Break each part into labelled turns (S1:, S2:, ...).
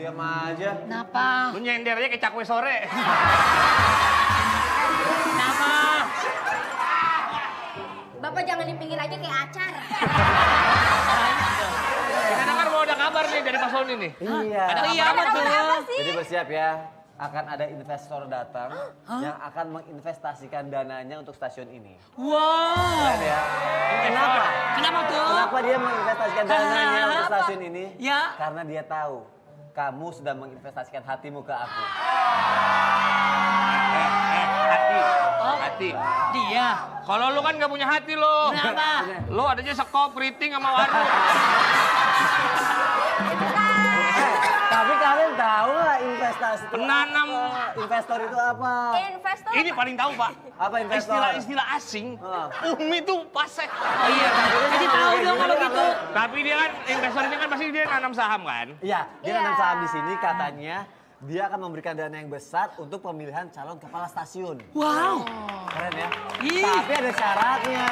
S1: Diam aja.
S2: Kenapa?
S3: Lu nyender aja kayak cakwe sore.
S2: Kenapa?
S4: Bapak jangan di pinggir aja kayak acar.
S3: Kita dengar mau ada kabar nih dari Pak Sony nih.
S1: Iya.
S3: Ada
S2: Iya,
S3: kabar
S2: betul.
S4: Apa sih?
S1: Jadi bersiap ya. Akan ada investor datang yang akan menginvestasikan dananya untuk stasiun ini.
S2: Wow.
S1: Keren ya? Kenapa?
S2: Kenapa tuh?
S1: Kenapa dia menginvestasikan dananya untuk stasiun ini?
S2: Ya.
S1: Karena dia tahu kamu sudah menginvestasikan hatimu ke aku.
S3: Hati.
S2: Oh.
S3: Hati.
S2: Dia.
S3: Kalau lu kan gak punya hati lo.
S2: Kenapa?
S3: Lu adanya sekop, keriting sama warung.
S1: Tapi kalian tahu nggak investasi itu
S3: Penanam.
S1: apa? Investor itu apa?
S4: Investor.
S3: Ini paling tahu Pak.
S1: Apa investor?
S3: Istilah-istilah asing. Umi tuh pasek.
S2: Oh iya, jadi tahu dong kalau gitu.
S3: Tapi dia kan investor ini kan pasti dia nanam saham kan.
S1: Iya, dia
S4: Iya.
S1: nanam saham di sini katanya dia akan memberikan dana yang besar untuk pemilihan calon kepala stasiun.
S2: Wow.
S1: Keren ya?
S2: Ih.
S1: Tapi ada syaratnya.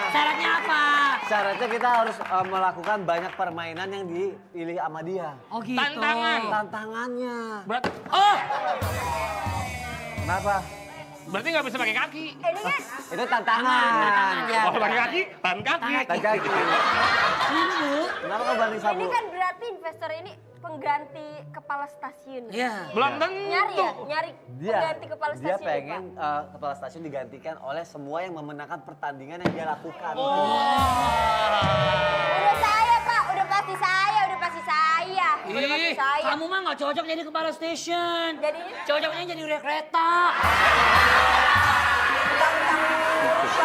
S2: Syaratnya apa?
S1: Syaratnya kita harus melakukan banyak permainan yang dipilih sama dia.
S2: Oh gitu.
S3: Tantangan.
S1: Tantangannya.
S3: Berarti,
S1: Kenapa?
S3: berarti nggak bisa pakai kaki.
S4: Ini kan
S1: Itu tantangan.
S2: Ya.
S3: Kalau pakai kaki, tahan kaki.
S1: Tangan kaki.
S2: Dulu.
S1: Kenapa kau banding sabu?
S4: ini kan berarti investor ini pengganti kepala stasiun.
S2: Iya.
S3: Belum tentu.
S4: Nyari ya? Nyari
S1: Dia,
S4: pengganti kepala
S1: dia
S4: stasiun.
S1: pengen kepala stasiun digantikan oleh semua yang memenangkan pertandingan yang dia lakukan.
S4: Udah saya Pak, udah pasti saya. Udah pasti
S2: Ih,
S4: saya.
S2: kamu mah nggak cocok jadi kepala stasiun.
S4: Jadi
S2: Cocoknya jadi udah kereta.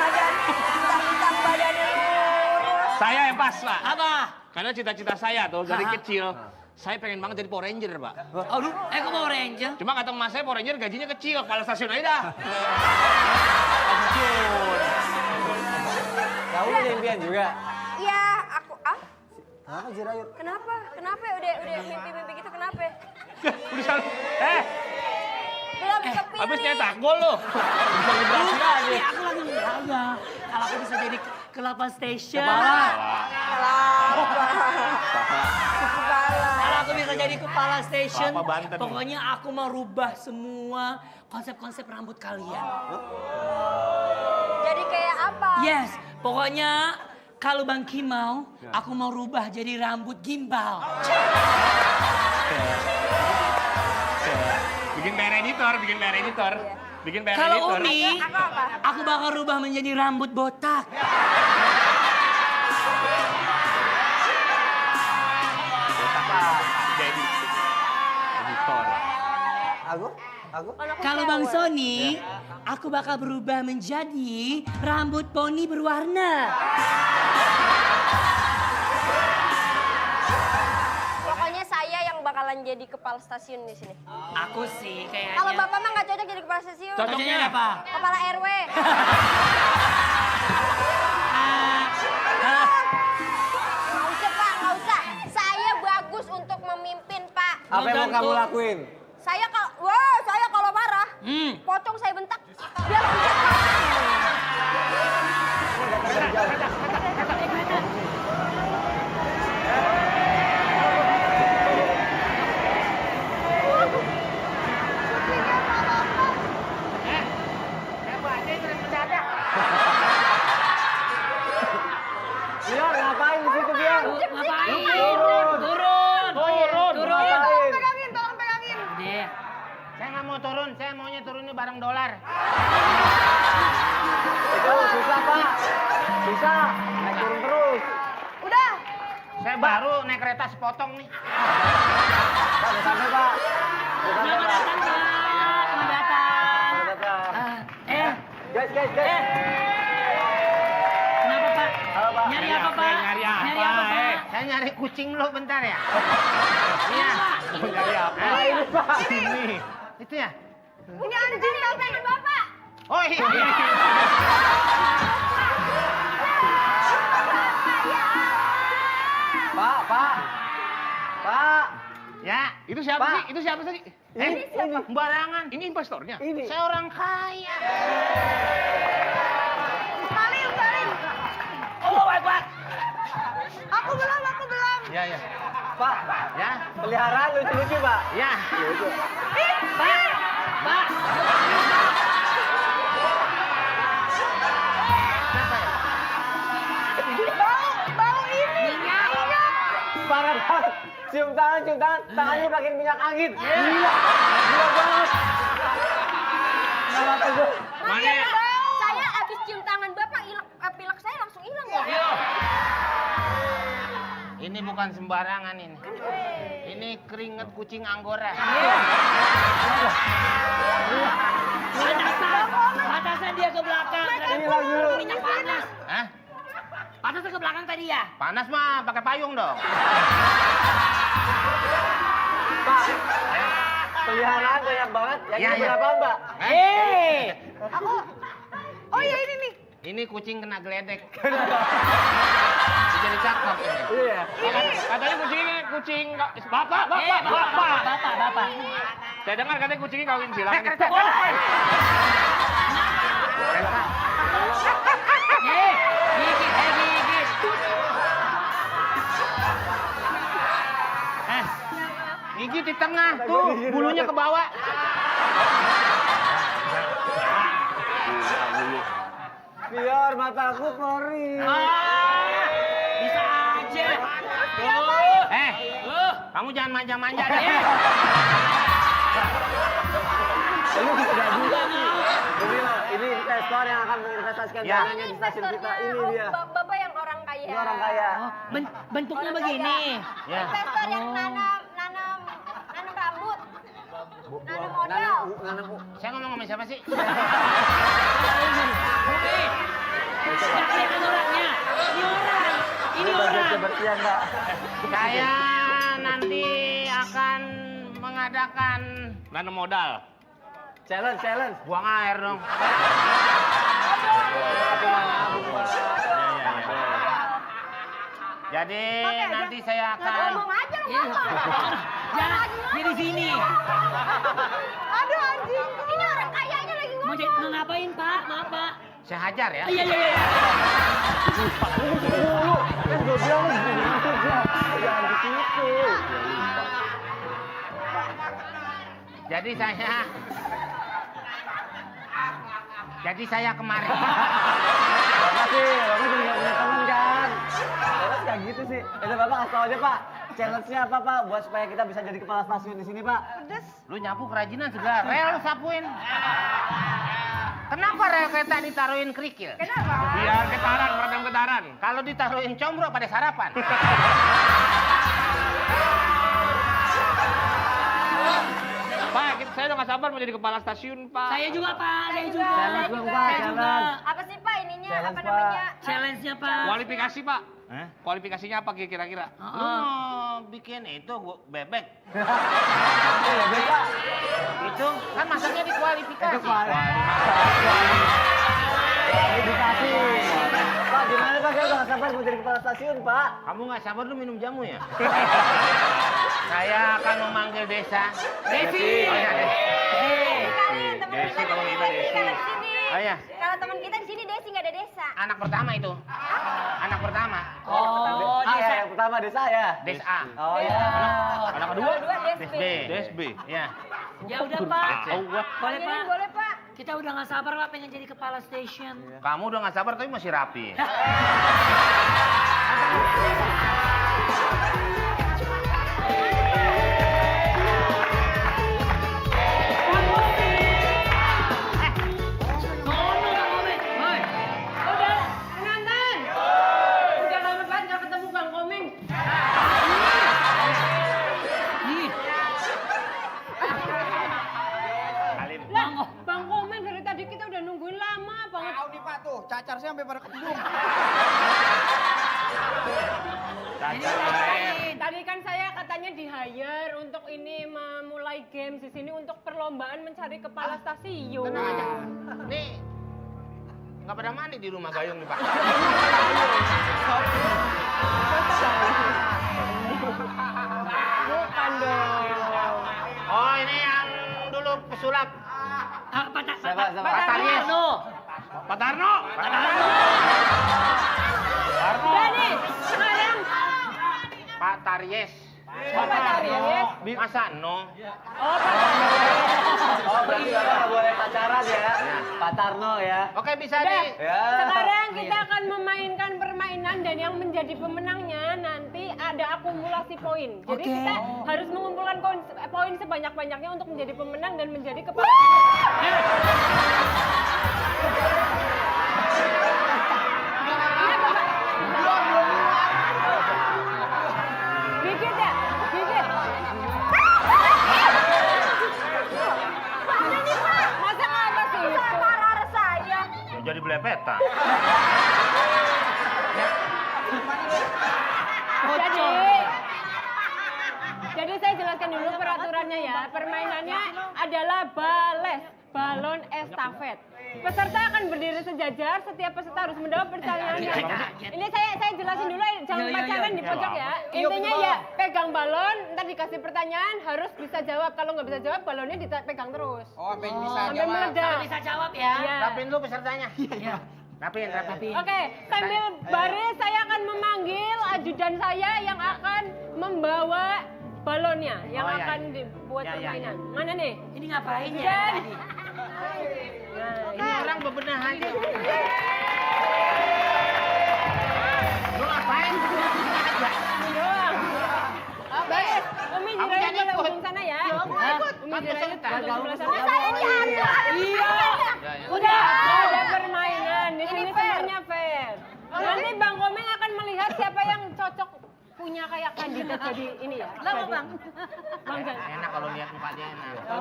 S4: mentang-mentang badannya lurus.
S3: Saya yang pas Pak.
S2: Apa?
S3: Karena cita-cita saya tuh dari
S2: Hah?
S3: kecil. Saya pengen banget jadi Power Ranger Pak.
S2: Aduh, kok Power Ranger?
S3: Cuma kata emas saya Power Ranger gajinya kecil. Kepala stasiun aja dah.
S1: Kamu punya impian juga?
S4: Iya, aku
S1: Kenapa Jirayut?
S4: Kenapa? Kenapa ya? Udah mimpi-mimpi gitu kenapa?
S3: Udah salah.
S4: Belum kepilih.
S3: Habis nyetak gol lo. Bisa vibrasi aja.
S2: Iya, aku lagi bangga. Kalau aku bisa jadi kelapa station. Kalau aku bisa jadi kepala station,
S3: Kelapa Banten.
S2: pokoknya aku mau rubah semua konsep-konsep rambut kalian.
S4: Jadi kayak apa?
S2: Yes, pokoknya kalau Bang Kim mau, aku mau rubah jadi rambut gimbal.
S3: Bikin PR editor, bikin PR editor. Bikin PR editor.
S2: Kalau Umi,
S4: Apa?
S2: aku bakal rubah menjadi rambut botak.
S3: Jadi editor.
S1: Aku?
S2: Kalau Bang Sony, aku bakal berubah menjadi rambut poni berwarna.
S4: Pokoknya saya yang bakalan jadi kepala stasiun di sini.
S2: Aku sih kayaknya.
S4: Kalau bapak mah nggak cocok jadi kepala stasiun.
S2: Cocoknya apa?
S4: Kepala RW. Nggak usah Pak, nggak usah. Saya bagus untuk memimpin Pak.
S1: Apa yang mau kamu lakuin?
S4: Saya kalau marah, pocong saya bentak. Biar bijak Pak.
S1: Biar ngapain di situ Biar?
S2: Ngapain? Turun.
S4: Tolong pegangin.
S2: Deh.
S5: Saya nggak mau turun, saya maunya turunnya bareng dolar.
S1: Itu susah Pak. Susah. Naik turun terus.
S4: Udah.
S5: Saya baru naik kereta sepotong nih.
S1: Pak, udah sampai Pak. Udah sampai
S2: Selamat
S1: Pak.
S2: datang, Pak. Selamat datang.
S1: Selamat datang.
S2: Eh,
S1: Guys.
S2: kenapa Pak?
S1: Halo Pak.
S2: Nyari apa Pak?
S3: Nyari apa,
S2: Nyari apa Pak?
S5: Saya nyari kucing lo bentar ya.
S2: Iya.
S3: Nyari apa?
S1: Ini Pak.
S3: Ini.
S5: Itu ya?
S4: Ini anjing tahu pengen bapak.
S5: Oh iya.
S1: Pak.
S5: Ya.
S3: Itu siapa
S1: Pak.
S3: sih? Itu siapa sih?
S1: Ini.
S5: Sembarangan.
S3: Ini investornya.
S1: Ini.
S5: Saya orang kaya.
S4: Salim.
S2: Oh, Pak.
S4: Aku belum.
S5: Ya.
S1: Pak,
S5: Ya.
S1: peliharaan lucu-lucu, Pak.
S5: Ya.
S2: Pak.
S4: Bau ini.
S1: Parah banget. Cium tangan. Tangannya pakai minyak angin. Gila. Gila banget. Nggak teguh.
S3: Mana ya?
S4: Saya abis cium tangan Bapak, pilek saya langsung hilang ya.
S5: Ini bukan sembarangan ini. Ini keringet kucing Anggora.
S2: Patasan dia ke belakang.
S1: Hilang dulu.
S2: Minyak panas.
S5: Hah?
S2: Patasan ke belakang tadi ya?
S5: Panas mah pakai payung dong.
S1: Pak, peliharaan banyak banget. Yang
S5: Ya,
S1: ini
S5: ya.
S1: berapa, Mbak?
S4: Aku, oh ya ini nih.
S5: Ini kucing kena geledek. Jadi cakep ini.
S1: Iya.
S3: Katanya kucing ini kucing... Bapak.
S2: Bapak.
S3: Saya dengar katanya kucing ini kawin silang.
S2: Gigit.
S5: Gigit di tengah tuh, bulunya ke bawah.
S1: Biar mataku perih.
S2: Bisa aja.
S5: Kamu jangan manja-manja deh.
S1: Ini kita jadi. Ini investor yang akan menginvestasikan
S5: Ya.
S1: dananya di stasiun kita. Ini dia.
S4: Bapak yang orang kaya.
S1: Ini orang kaya.
S2: Bentuknya begini.
S5: Ya.
S4: Investor yang nanam rambut. Nanam modal.
S1: Nanam
S5: Saya ngomong sama siapa sih?
S2: Gak kelihatan orangnya. Ini orang.
S1: kebersihan, Mbak.
S5: Saya nanti akan mengadakan
S3: Nanam modal.
S1: Challenge.
S5: buang air dong. Jadi nanti saya akan
S4: Ngomong aja lu ngomong.
S2: Jangan di sini.
S4: Aduh anjing. Ini orang kayanya lagi
S2: Mau
S4: ngomong.
S2: ngapain, Pak? Maaf, Pak.
S5: saya hajar ya.
S2: Iya.
S1: Kan gue bilang lu gini aja. Jangan di situ.
S5: Jadi saya kemarin.
S1: Bapak sih, Bapak juga nggak punya teman kan? Bapak kayak gitu sih. Bapak kasih tau aja, Pak. Challenge-nya apa, Pak? Buat supaya kita bisa jadi kepala stasiun di sini, Pak.
S5: Lu nyapu kerajinan segala rel lu sapuin. Kenapa rel kereta ditaruhin kerikil?
S3: Biar getaran, meredam getaran.
S5: Kalau ditaruhin combro pada sarapan.
S3: Pak, saya udah gak sabar mau jadi kepala stasiun, Pak.
S2: Saya juga, Pak. Saya juga.
S1: Challenge dong, Pak.
S2: Saya juga.
S1: Challenge.
S4: Apa sih Pak ininya?
S1: Challenge,
S4: Apa
S1: Pak.
S4: namanya?
S2: Challenge-nya, Pak.
S3: Kualifikasi, Pak.
S5: Hah?
S3: Kualifikasinya apa kira-kira?
S5: Lu mau bikin itu bebek.
S1: Iya, Pak.
S5: Itu kan masaknya dikualifikasi.
S1: Itu Pak. Edukasi. Pak, gimana Pak? Saya udah gak sabar mau jadi kepala stasiun, Pak.
S5: Kamu nggak sabar lu minum jamu ya? Saya akan memanggil desa.
S2: Desi.
S5: Oh ya, Desi.
S4: Kali teman
S3: Desi,
S4: kita
S3: kalau
S4: Desi
S3: gitu Desi.
S4: kalau di sini.
S5: Oh ya,
S4: Kalau teman kita di sini Desi nggak ada desa.
S5: anak pertama itu. Anak pertama.
S2: Oh,
S1: Ah,
S2: desa.
S1: ya, yang pertama desa ya.
S5: Des A.
S1: Oh iya.
S5: Anak kedua?
S4: Kedua
S5: Des
S4: Des
S5: B.
S4: B.
S3: Des B.
S5: Ya.
S2: Ya udah, Pak.
S3: Tahu gua.
S2: Boleh, Pak.
S4: Boleh Pak.
S2: Kita udah gak sabar, Pak, pengen jadi kepala station.
S5: Kamu udah nggak sabar tapi masih rapi.
S2: Sono, Kang Komeng. Hoi.
S6: Udah, Penantan. Udah lama banget gak ketemu Bang Komeng.
S2: Nih,
S6: Lah, Bang Komeng dari tadi kita udah nungguin lama banget.
S7: Tahu nih Pak tuh, cacar saya sampai pada kembung.
S6: Tadi kan saya katanya di-hire untuk ini memulai games di sini untuk perlombaan mencari kepala stasiun.
S5: Tenang aja. Nih, nggak pada mandi di rumah Gayung nih Pak.
S6: Bukan dong.
S5: Oh ini yang dulu pesulap.
S1: Siapa?
S5: Pak Taryes.
S3: Pak Tarno.
S6: Udah nih, sekarang
S5: Pak Taryes.
S6: Bapak Tarif.
S5: Masa no?
S1: Oh, berarti Bapak nggak boleh pacaran ya? Pak Tarno ya?
S5: Oke, bisa
S6: Udah,
S5: di...
S1: Ya.
S6: sekarang kita akan memainkan permainan dan yang menjadi pemenangnya nanti ada akumulasi poin. Jadi
S2: Oke.
S6: kita harus mengumpulkan poin sebanyak-banyaknya untuk menjadi pemenang dan menjadi kepala. Gigit ya? Gigit. Masa nggak ada sih?
S4: Marah saya.
S5: Jadi belepetan.
S6: Jadi saya jelaskan dulu peraturannya ya. Permainannya adalah bales, balon estafet. Peserta akan berdiri sejajar, setiap peserta harus menjawab pertanyaannya. Ini saya jelasin dulu, jangan pacaran di pojok ya. Intinya ya, pegang balon, ntar dikasih pertanyaan, harus bisa jawab. Kalau nggak bisa jawab, balonnya dipegang terus.
S7: Oh, pengen bisa
S6: Sampai
S7: jawab.
S6: meledak.
S2: Bisa jawab ya.
S6: Iya.
S5: Rapin dulu pesertanya.
S2: Iya.
S5: Rapin.
S6: Oke, sambil baris saya akan memanggil ajudan saya yang akan membawa balonnya, yang
S5: Oh, iya.
S6: akan dibuat
S5: Ya, ya,
S6: permainan. Mana nih?
S2: Ini ngapain ya
S6: Dan-
S2: tadi?
S6: Nah,
S5: Ini orang bebenah aja. Lu ngapain?
S6: ini doang. Baris, Umi
S5: Kamu
S6: Jirayut
S5: jangan
S6: boleh
S5: ikut.
S6: ujung sana ya. Umi Jirayut
S5: Kan
S6: ujung sebelah sana.
S4: Saya diatur.
S6: Iya. Udah, ada permainan. Di sini semuanya fair. Nanti Bang Komeng akan melihat siapa yang cocok punya kayak kandidat jadi ini ya.
S4: Lama, Bang.
S6: Bang Jan.
S5: Enak kalau lihat mukanya enak.
S6: Oh,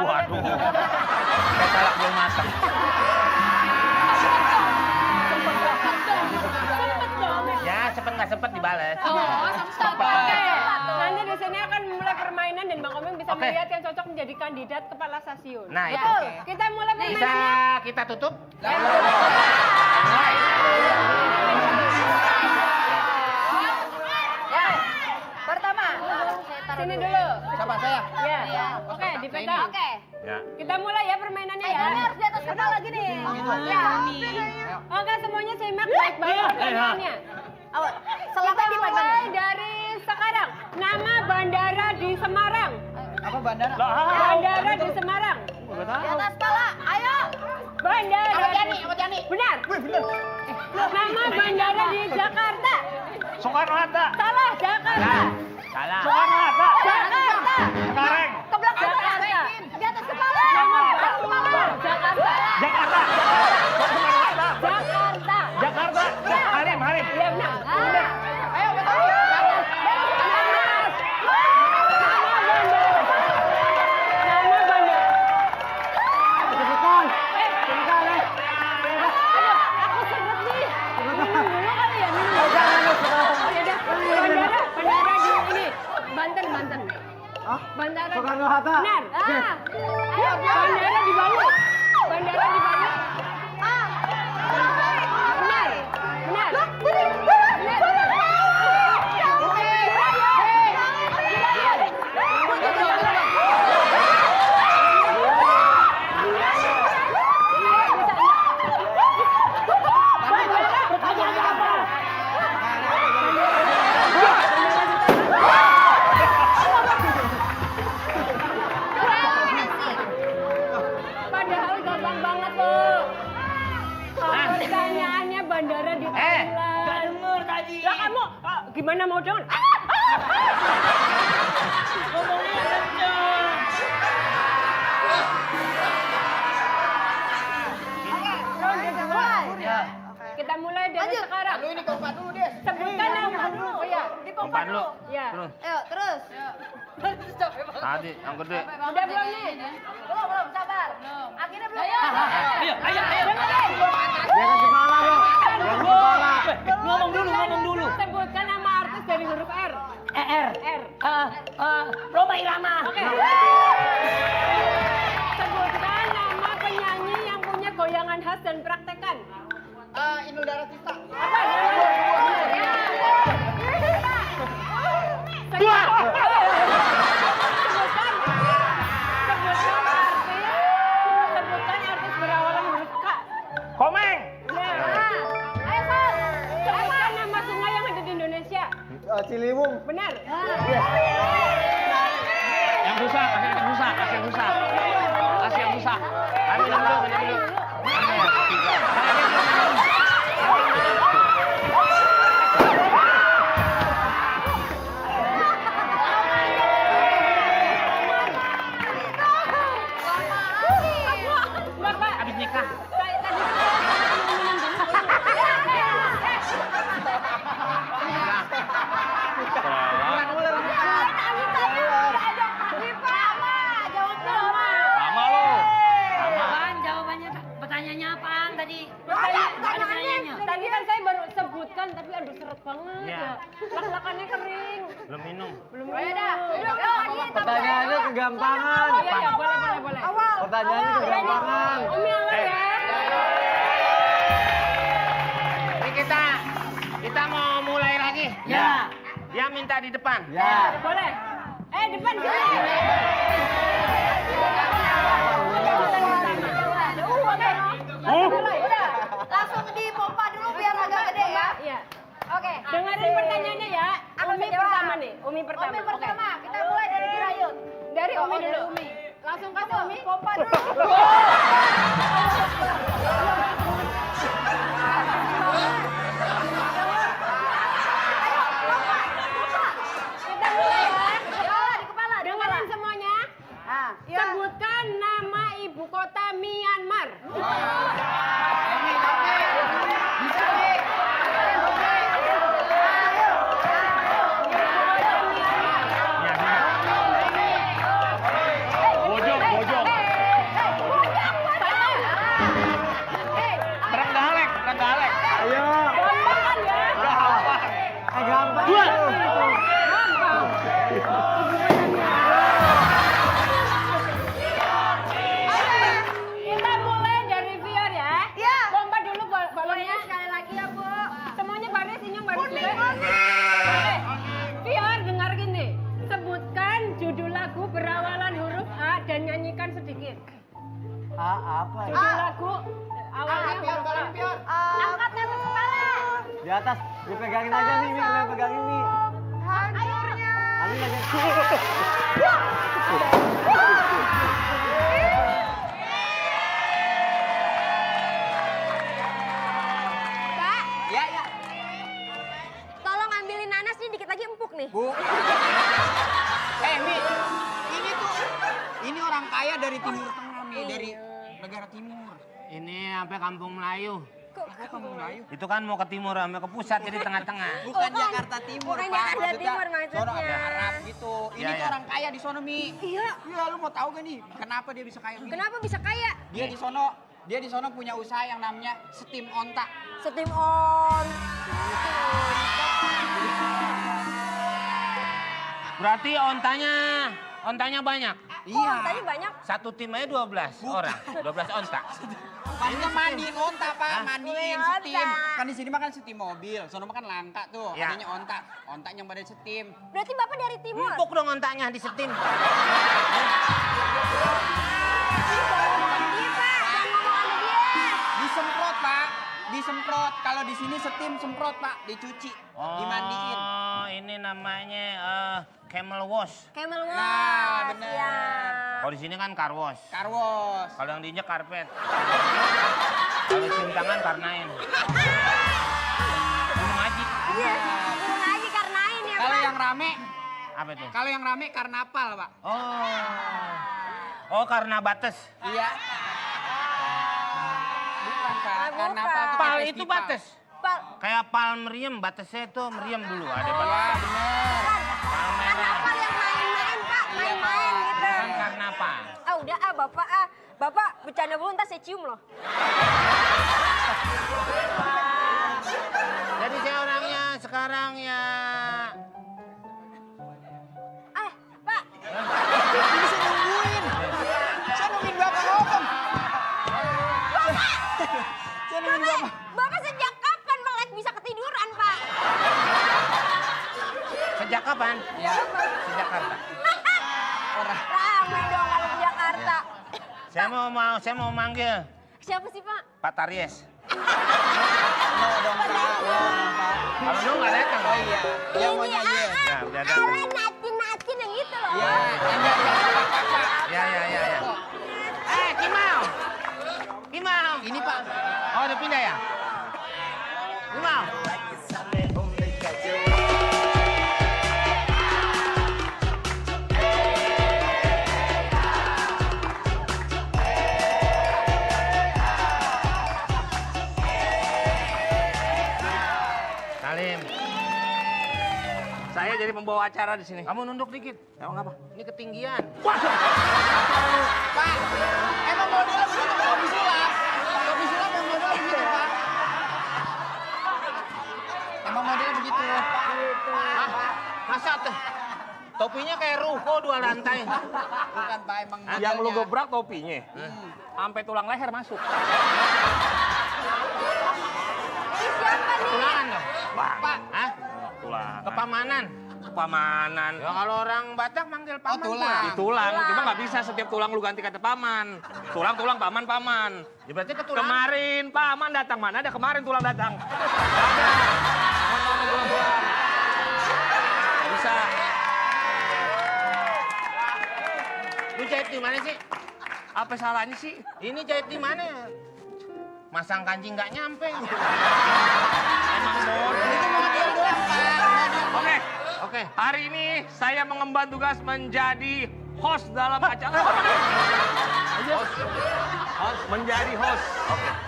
S5: Waduh. Kayak salak belum masak. Ya, sepet nggak sepet dibales.
S6: Oke, nanti di sini akan mulai permainan dan Bang Komeng bisa
S5: Oke.
S6: melihat yang cocok menjadi kandidat kepala stasiun.
S5: Nah,
S6: Ya,
S5: itu.
S6: kita mulai
S5: Bisa
S6: permainannya.
S5: kita tutup?
S4: Pertama.
S6: Sini dulu.
S7: Siapa saya?
S6: Ya. Oke, dipegang.
S4: Oke.
S5: Ya.
S6: Kita mulai ya permainannya ya.
S4: Ini harus di atas kepala gini. Ya.
S6: Oke, semuanya simak baik-baik pertanyaannya.
S4: Awas.
S6: Kita
S4: Selama
S6: mulai dari sekarang. Nama bandara di Semarang.
S7: Apa bandara?
S6: Bandara di Semarang.
S4: di atas kepala. Ayo.
S6: Bandara.
S4: Ahmad Yani.
S6: Benar. Nama bandara di Jakarta.
S5: Soekarno-Hatta.
S6: Salah, Jakarta.
S5: Salah.
S6: Jakarta.
S5: Sekarang.
S4: Ke belakang.
S6: Jakarta.
S4: Di atas kepala.
S6: Nama
S4: Di atas kepala.
S6: Jakarta.
S5: Jakarta.
S6: Jakarta.
S5: Jakarta. Harim.
S6: Iya benar. Benar.
S4: Ayo, betul.
S6: Nama bandara.
S1: Cepetan. Cepetan ya.
S6: Aduh, aku seret nih. Minum dulu kali ya, minum.
S1: Oh, jangan ya, sekarang.
S6: Oke dah. Bandara di ini. Banten.
S1: Hah?
S6: Bandara.
S1: Soekarno-Hatta.
S6: Benar.
S1: Oke.
S4: Ayo,
S6: Bandara di Bali. Bandara di Bali. Benar. Padahal gampang banget loh. Pertanyaannya bandara di Thailand.
S2: Gak denger tadi.
S6: Lah kamu gimana mau dengar?
S2: Ngomongnya kenceng.
S6: Ronde kedua.
S1: Ya.
S6: Kita mulai dari sekarang.
S7: Lu ini kompak dulu deh.
S6: Sebutkan nama dulu. Oh iya.
S5: Umpan dulu.
S6: Ya.
S5: Terus.
S4: Ayo, terus.
S5: Tadi yang gede.
S6: Udah belum nih?
S4: Belum, sabar. Akhirnya belum.
S2: Ayo.
S6: Dengerin.
S1: Dia ke kepala dong. Dia ke kepala.
S2: Ngomong dulu.
S6: Sebutkan nama artis dari huruf R.
S2: R.
S6: R.
S2: Roma Irama.
S6: Oke. Sebutkan nama penyanyi yang punya goyangan khas dan praktekan.
S7: Inul Daratista.
S6: Apa? Sebutkan artis berawalan huruf K.
S5: Komeng.
S6: Nah, ayo Sal. Sebutkan nama sungai yang ada di Indonesia.
S1: Ciliwung.
S6: Benar.
S1: Yes.
S3: susah, kasih yang susah, kasih yang susah. Kasih yang susah. Ambil dulu, ambil dulu. Ambil, ketiga.
S6: Bapak,
S3: Habis nikah. Lama lo. Lama.
S2: Apaan jawabannya? Pertanyaannya apaan tadi?
S6: Tadi kan saya baru sebutkan, tapi aduh seret banget
S3: Iya.
S6: ya. Lak-lakannya kering.
S3: Belum minum.
S6: Belum
S1: Pertanyaannya kegampangan.
S6: Iya, iya, boleh.
S1: Pertanyaannya kegampangan.
S6: Umi awas ya.
S5: Ini kita mau mulai lagi.
S2: Ya.
S5: Dia minta di depan.
S1: Ya.
S6: Boleh. Depan sini. Udah.
S4: Langsung dipompa dulu biar agak gede ya.
S6: Iya.
S4: Oke.
S6: Dengerin pertanyaannya ya.
S4: Aku
S6: Umi
S4: jawab.
S6: pertama nih. Umi pertama.
S4: Umi pertama. Kita mulai dari Girayut.
S6: Dari Umi
S4: dari
S6: dulu.
S4: Umi.
S6: Langsung kasih Umi.
S4: Pompa dulu.
S6: Kita mulai ya.
S4: Di kepala.
S6: Dengerin semuanya. Sebutkan nama ibu kota Myanmar.
S3: Bojong. Trenggalek.
S1: Ayo.
S6: Gampang kan ya?
S1: Gampang.
S6: Gampang. Kita mulai dari Fior ya.
S4: Iya.
S6: Lompat dulu balonnya.
S4: Sekali lagi ya, Bu.
S6: Semuanya baris, senyum baris. Oke. Fior, dengar gini. Sebutkan judul lagu berawalan huruf A dan nyanyikan sedikit.
S1: Apa ya?
S6: Judul lagu awalnya huruf A.
S4: Angkat ke atas kepala.
S1: Di atas. Dipegangin aja nih, Mi. Kalian pegangin nih.
S4: Hancurnya.
S1: Amin lagi.
S4: Kak,
S7: Ya.
S4: tolong ambilin nanas nih, dikit lagi empuk nih.
S7: Bu. Mi, ini orang kaya dari Timur Tengah, Mi, dari negara timur.
S5: Ini sampai Kampung Melayu.
S7: Kampung Melayu.
S5: Itu kan mau ke timur, sampai ke pusat jadi tengah-tengah.
S7: Bukan Jakarta Timur,
S4: Bukan
S7: Pak.
S4: Jakarta Timur
S7: Sono
S4: maksudnya.
S7: ada Arab gitu. Ini
S5: Iya,
S7: tuh
S5: iya.
S7: orang kaya di sono, Mi.
S4: Iya.
S7: Iya, lu mau tahu gak nih kenapa dia bisa kaya begini?
S4: Kenapa bisa kaya?
S7: Dia di sono punya usaha yang namanya steam onta.
S4: Steam on.
S5: Berarti ontanya banyak.
S7: Iya.
S4: Tadi banyak.
S5: Satu tim aja 12 orang, 12 onta.
S7: Ini mandiin onta, Pak. Mandiin
S4: Onta.
S7: steam. Kan di sini makan steam mobil. Sono makan langka tuh.
S5: Iya.
S7: Adanya onta. Ontanya yang pada steam.
S4: Berarti Bapak dari timur.
S5: Empuk dong ontanya di setim.
S4: Iya, Pak. Jangan ngomong sama dia.
S7: Disemprot, Pak. Disemprot. Kalau di sini steam semprot, Pak. Dicuci, dimandiin.
S5: Oh, ini namanya camel wash.
S4: Camel wash.
S7: Nah, bener.
S4: Ya.
S5: Kalau di sini kan car wash.
S7: Karwos.
S5: Kalau yang diinjek karpet. Kalau cium tangan karnain. Gunung Haji.
S4: Iya. Turun aja karenain ya,
S7: Kalau
S4: Pak.
S7: yang rame,
S5: Apa itu?
S7: kalau yang rame karnaval, Pak.
S5: Oh karena batas.
S7: Iya. Bukan, Pak.
S4: Ah, bukan.
S7: Karnaval tuh
S5: Pal
S7: kayak
S5: itu
S7: festival.
S5: batas.
S4: Pak,
S5: Kayak pal meriam, batasnya itu meriam dulu. Ada
S7: Iya,
S5: batas.
S7: bener.
S5: Pal merah.
S4: karnaval yang main-main, Pak. Main-main gitu.
S5: Bukan karena apa?
S4: Udah Bapak Bapak bercanda dulu ntar saya cium loh.
S5: Jadi saya orangnya sekarang ya.
S4: Pak.
S7: Ini saya nungguin. Saya nungguin Bapak ngomong. Saya nungguin Bapak.
S4: Bapak sejak kapan melek bisa ketiduran, Pak?
S5: Sejak kapan?
S7: Ya.
S5: Sejak kapan?
S4: Ramai dong kalau di Jakarta.
S5: Saya mau manggil
S4: Siapa sih, Pak?
S5: Pak Taries.
S7: No dong, Pak. Pak.
S5: Kalau lu nggak datang.
S7: Oh iya. Dia mau
S4: Ini
S7: nyanyi.
S5: Ya, udah datang.
S4: Ala natin yang itu loh.
S7: Iya, yang dari Jakarta
S5: Oh, udah pindah ya? Ini mau. Salim.
S3: Saya jadi pembawa acara di sini.
S5: Kamu nunduk dikit.
S3: Emang apa?
S5: Ini ketinggian.
S7: Pak, emang modelnya begitu kalau disulap? Kalau disulap yang modelnya begitu, Pak. Emang modelnya begitu.
S5: Hah? Masa tuh? Topinya kayak ruko 2 lantai.
S7: Bukan, Pak, emang
S3: Yang lu
S7: modelnya.
S3: gebrak topinya. Sampai tulang leher masuk.
S4: Siapa nih?
S5: Tulangan dong.
S7: Pak,
S5: Hah?
S3: Tulang.
S5: Kepamanan.
S3: Kepamanan.
S5: Ya kalau orang Batak manggil paman.
S7: tulang.
S3: Di tulang, cuma nggak bisa setiap tulang lu ganti kata paman. Tulang, paman, paman.
S5: Ya berarti ketulangan.
S3: Kemarin paman datang, mana ada kemarin tulang datang? Nggak ada. Paman tulang. Nggak bisa.
S5: Lu jahit di mana sih?
S3: Apa salahnya sih?
S5: Ini jahit di mana? Masang kancing nggak nyampe.
S3: Emang model.
S7: Itu model doang, Pak.
S3: Oke,
S5: Oke.
S3: hari ini saya mengemban tugas menjadi host dalam acara. Menjadi host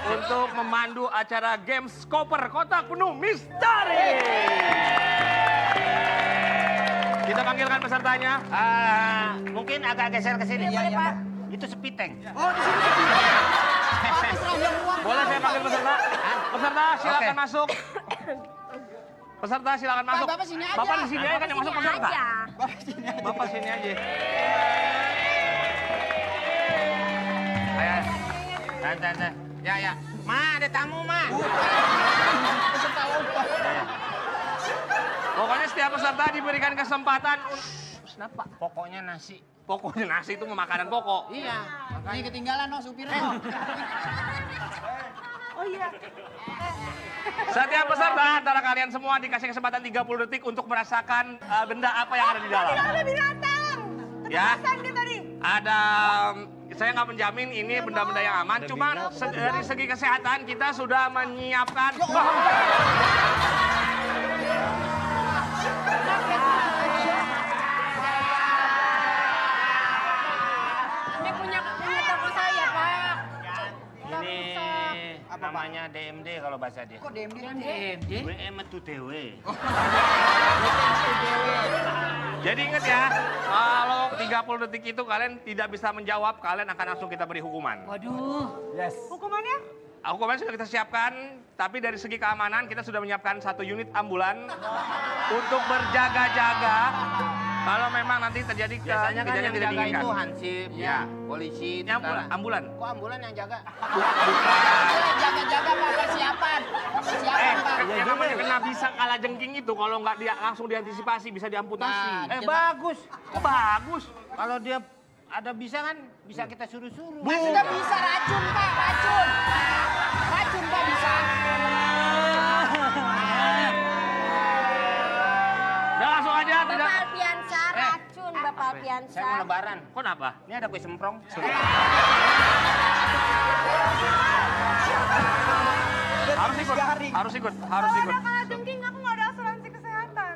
S3: untuk memandu acara games koper kotak penuh misteri. Kita panggilkan pesertanya.
S5: Mungkin agak geser ke sini.
S7: Iya, Pak.
S5: Itu sepiteng.
S7: Oh, di sini sepeda. Pak, terserah yang uang.
S3: Boleh saya panggil peserta? Peserta silakan
S5: Oke.
S3: masuk. Peserta silakan masuk.
S7: Bapak sini aja.
S3: Bapak di sini aja kan yang masuk peserta.
S4: aja.
S7: Bapak sini aja.
S3: Bapak sini aja. Ayo.
S5: Santai. Ya. Ma, ada tamu, Ma.
S7: Peserta lomba.
S3: Pokoknya setiap peserta diberikan kesempatan kenapa?
S5: Pokoknya nasi.
S3: Pokoknya nasi itu makanan pokok.
S5: Iya.
S7: Ini ketinggalan, no, supirnya.
S3: Setiap peserta antara kalian semua dikasih kesempatan 30 detik untuk merasakan benda apa yang ada di dalam.
S4: Ada binatang.
S3: Ya.
S4: Keterusan dia tadi.
S3: Ada saya nggak menjamin ini benda-benda yang aman, cuman dari segi kesehatan kita sudah menyiapkan.
S6: Ini punya toko saya, Pak.
S5: Ini namanya DMD kalau bahasa dia.
S7: Kok DMD?
S5: WM itu dewe.
S3: Jadi ingat ya, kalau 30 detik itu kalian tidak bisa menjawab, kalian akan langsung kita beri hukuman.
S2: Waduh.
S1: Yes.
S6: Hukumannya?
S3: Hukuman sudah kita siapkan, tapi dari segi keamanan kita sudah menyiapkan 1 unit ambulan untuk berjaga-jaga. Kalau memang nanti terjadi
S5: Biasanya kan
S3: kejadian
S5: yang
S3: tidak
S5: jaga
S3: diinginkan.
S5: itu hansip,
S3: Iya.
S5: polisi,
S3: Ini ambulan,
S5: tentara.
S3: ambulan.
S5: Kok ambulan yang jaga?
S7: Jaga-jaga, Pak, persiapan. Persiapan, Pak.
S3: Yang namanya kena bisa kalah jengking itu kalau nggak langsung diantisipasi bisa diamputasi.
S7: Nah,
S5: Bagus.
S3: Kok bagus?
S5: Kalau dia ada bisa kan, bisa kita suruh-suruh.
S7: Kan sudah bisa racun, Pak, racun. Racun, Pak, bisa.
S3: Udah langsung aja, tidak.
S4: Bapak Alpiansa, racun Bapak Alpiansa.
S5: Saya mau lebaran.
S3: Kenapa?
S5: Ini ada kue semprong.
S3: Harus ikut, harus ikut, harus ikut.
S6: Kalau jengking aku nggak ada asuransi kesehatan.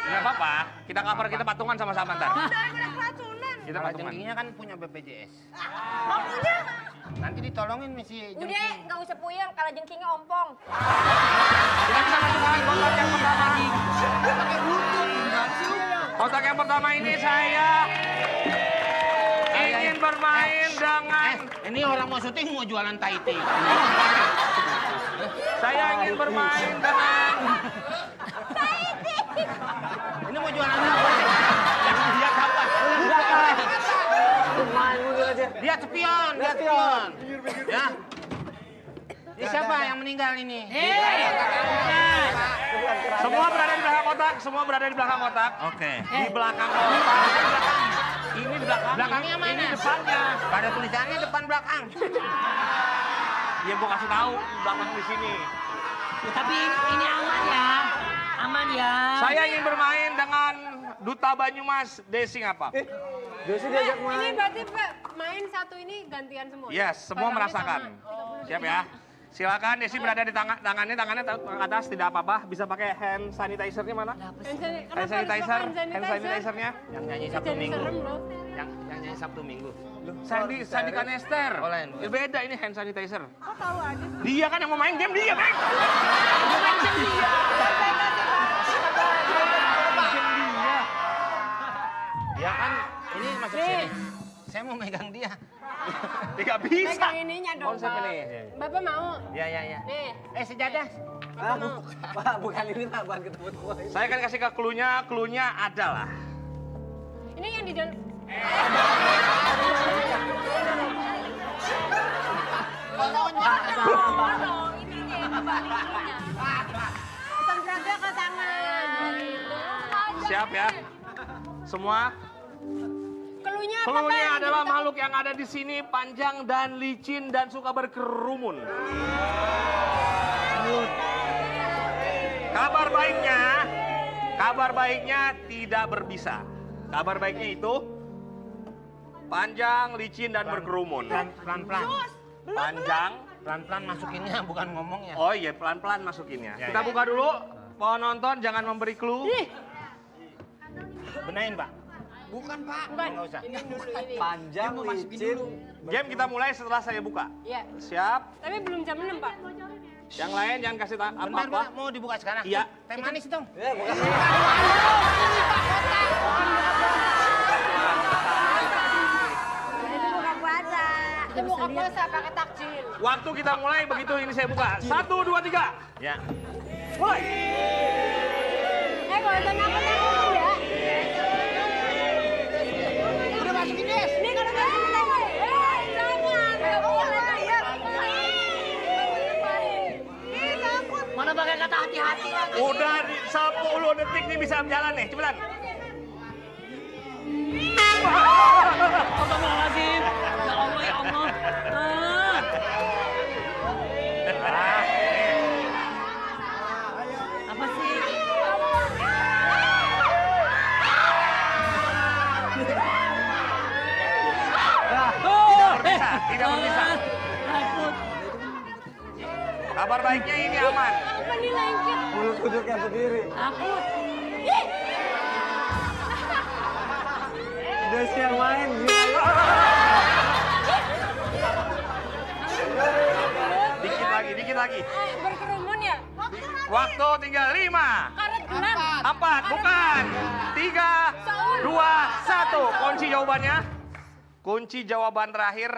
S3: Nggak apa-apa, kita cover, kita patungan sama-sama ntar.
S6: Daripada keracunan.
S3: Kita
S5: Kalau
S3: patungan.
S5: jengkingnya kan punya BPJS.
S6: Maksudnya?
S5: Nanti ditolongin misi
S4: Udah,
S5: jengking.
S4: nggak usah puyeng, kalau jengkingnya ompong.
S3: Kita bisa masukkan kotak yang pertama. Kotak yang pertama ini saya ingin bermain dengan...
S5: Ini orang mau syuting mau jualan Tahiti.
S3: Saya ingin bermain dengan...
S5: Ini mau jualan apa?
S3: Dia kapan?
S1: Main mundur aja.
S5: Dia spion, dia spion. Ya. Ini siapa yang meninggal ini?
S3: Semua berada di belakang kotak, semua berada di belakang kotak.
S5: Oke.
S3: Di belakang kotak. Ini di belakang.
S5: Belakangnya mana?
S3: Ini depannya.
S5: Pada tulisannya depan belakang.
S3: Ya gua kasih tahu belakang di sini.
S2: Tapi ini aman ya. Aman ya.
S3: Saya ingin bermain dengan Duta Banyumas Desi apa?
S1: Desi diajak
S6: Ini
S1: main.
S6: berarti Pak, main satu ini gantian semua?
S3: Yes, semua
S6: Barangnya
S3: merasakan.
S6: sama.
S3: Siap ya? Silakan Desi berada di tangannya ke atas tidak apa-apa. Bisa pakai hand sanitizer-nya mana? Hand sanitizer-nya.
S5: Yang nyanyi Sabtu
S6: Jadi
S5: Minggu.
S6: serem loh.
S5: Yang nyanyi Sabtu Minggu.
S3: Sandi Kanester.
S5: Oh, lain.
S3: Ya, beda ini hand sanitizer.
S6: Kok tahu aja sih?
S3: Dia kan yang mau main game dia, Bang. Dia main game dia.
S5: Ya kan, ini masuk sini. Saya mau megang dia.
S3: Tidak bisa.
S6: Pegang ininya dong,
S3: Konsep
S6: Pak.
S3: ini.
S6: Bapak mau?
S5: Ya.
S6: Nih.
S5: Sejadah.
S1: Pak, bukan ini Pak, bukan ketemu tua.
S3: Saya akan kasih ke clue-nya adalah.
S6: Ini yang di dalam. Tentraga ke tangan.
S3: Siap ya. Semua.
S6: Keluhnya apa,
S3: Clue-nya
S6: Pak?
S3: adalah makhluk yang ada di sini panjang dan licin dan suka berkerumun. Kabar baiknya tidak berbisa. Kabar baiknya itu panjang, licin dan berkerumun.
S5: Pelan-pelan.
S3: Panjang.
S5: Pelan-pelan masukinnya, bukan ngomongnya.
S3: Oh iya, pelan-pelan masukinnya.
S5: Ya,
S3: Kita
S5: ya.
S3: buka dulu. Penonton jangan memberi clue.
S5: Benahin, Pak.
S7: Bukan, Pak.
S5: Nggak usah.
S7: Ini dulu ini.
S1: Panjang,
S7: Dia mau masukin
S1: licin.
S7: dulu.
S3: Game kita mulai setelah saya buka.
S6: Iya.
S3: Siap.
S6: Tapi belum jam 6, Pak.
S3: Yang lain jangan kasih
S5: Bentar,
S3: apa-apa.
S5: Pak. Mau dibuka sekarang?
S3: Iya.
S5: Teh manis dong.
S1: Ya, bukan.
S4: Itu buka puasa.
S6: Itu buka puasa pakai takjil.
S3: Waktu kita mulai begitu ini saya buka. 1, 2, 3.
S5: Ya.
S3: Mulai.
S4: Gak usah nakut-nakutin ya.
S7: Udah masukin, Des.
S4: Ini kalau nggak cinta, jangan. Gak boleh, ya. Ih, takut.
S2: Mana pakai kata hati-hati lagi?
S3: Udah 10 detik nih bisa jalan nih. Cepetan.
S2: Astagfirullahaladzim. Ya Allah, ya Allah. Apa sih?
S3: Tidak berbisa.
S2: Takut.
S3: Kabar baiknya ini aman.
S6: Apa nih lengket?
S1: Bulu kuduknya berdiri.
S2: Takut.
S1: Desi yang main, gila.
S3: Dikit lagi.
S6: Berkerumun ya?
S3: Waktu tinggal 5,
S6: Karet gelang.
S3: 4, bukan. 3, 2, 1. Kunci jawabannya. Kunci jawaban terakhir.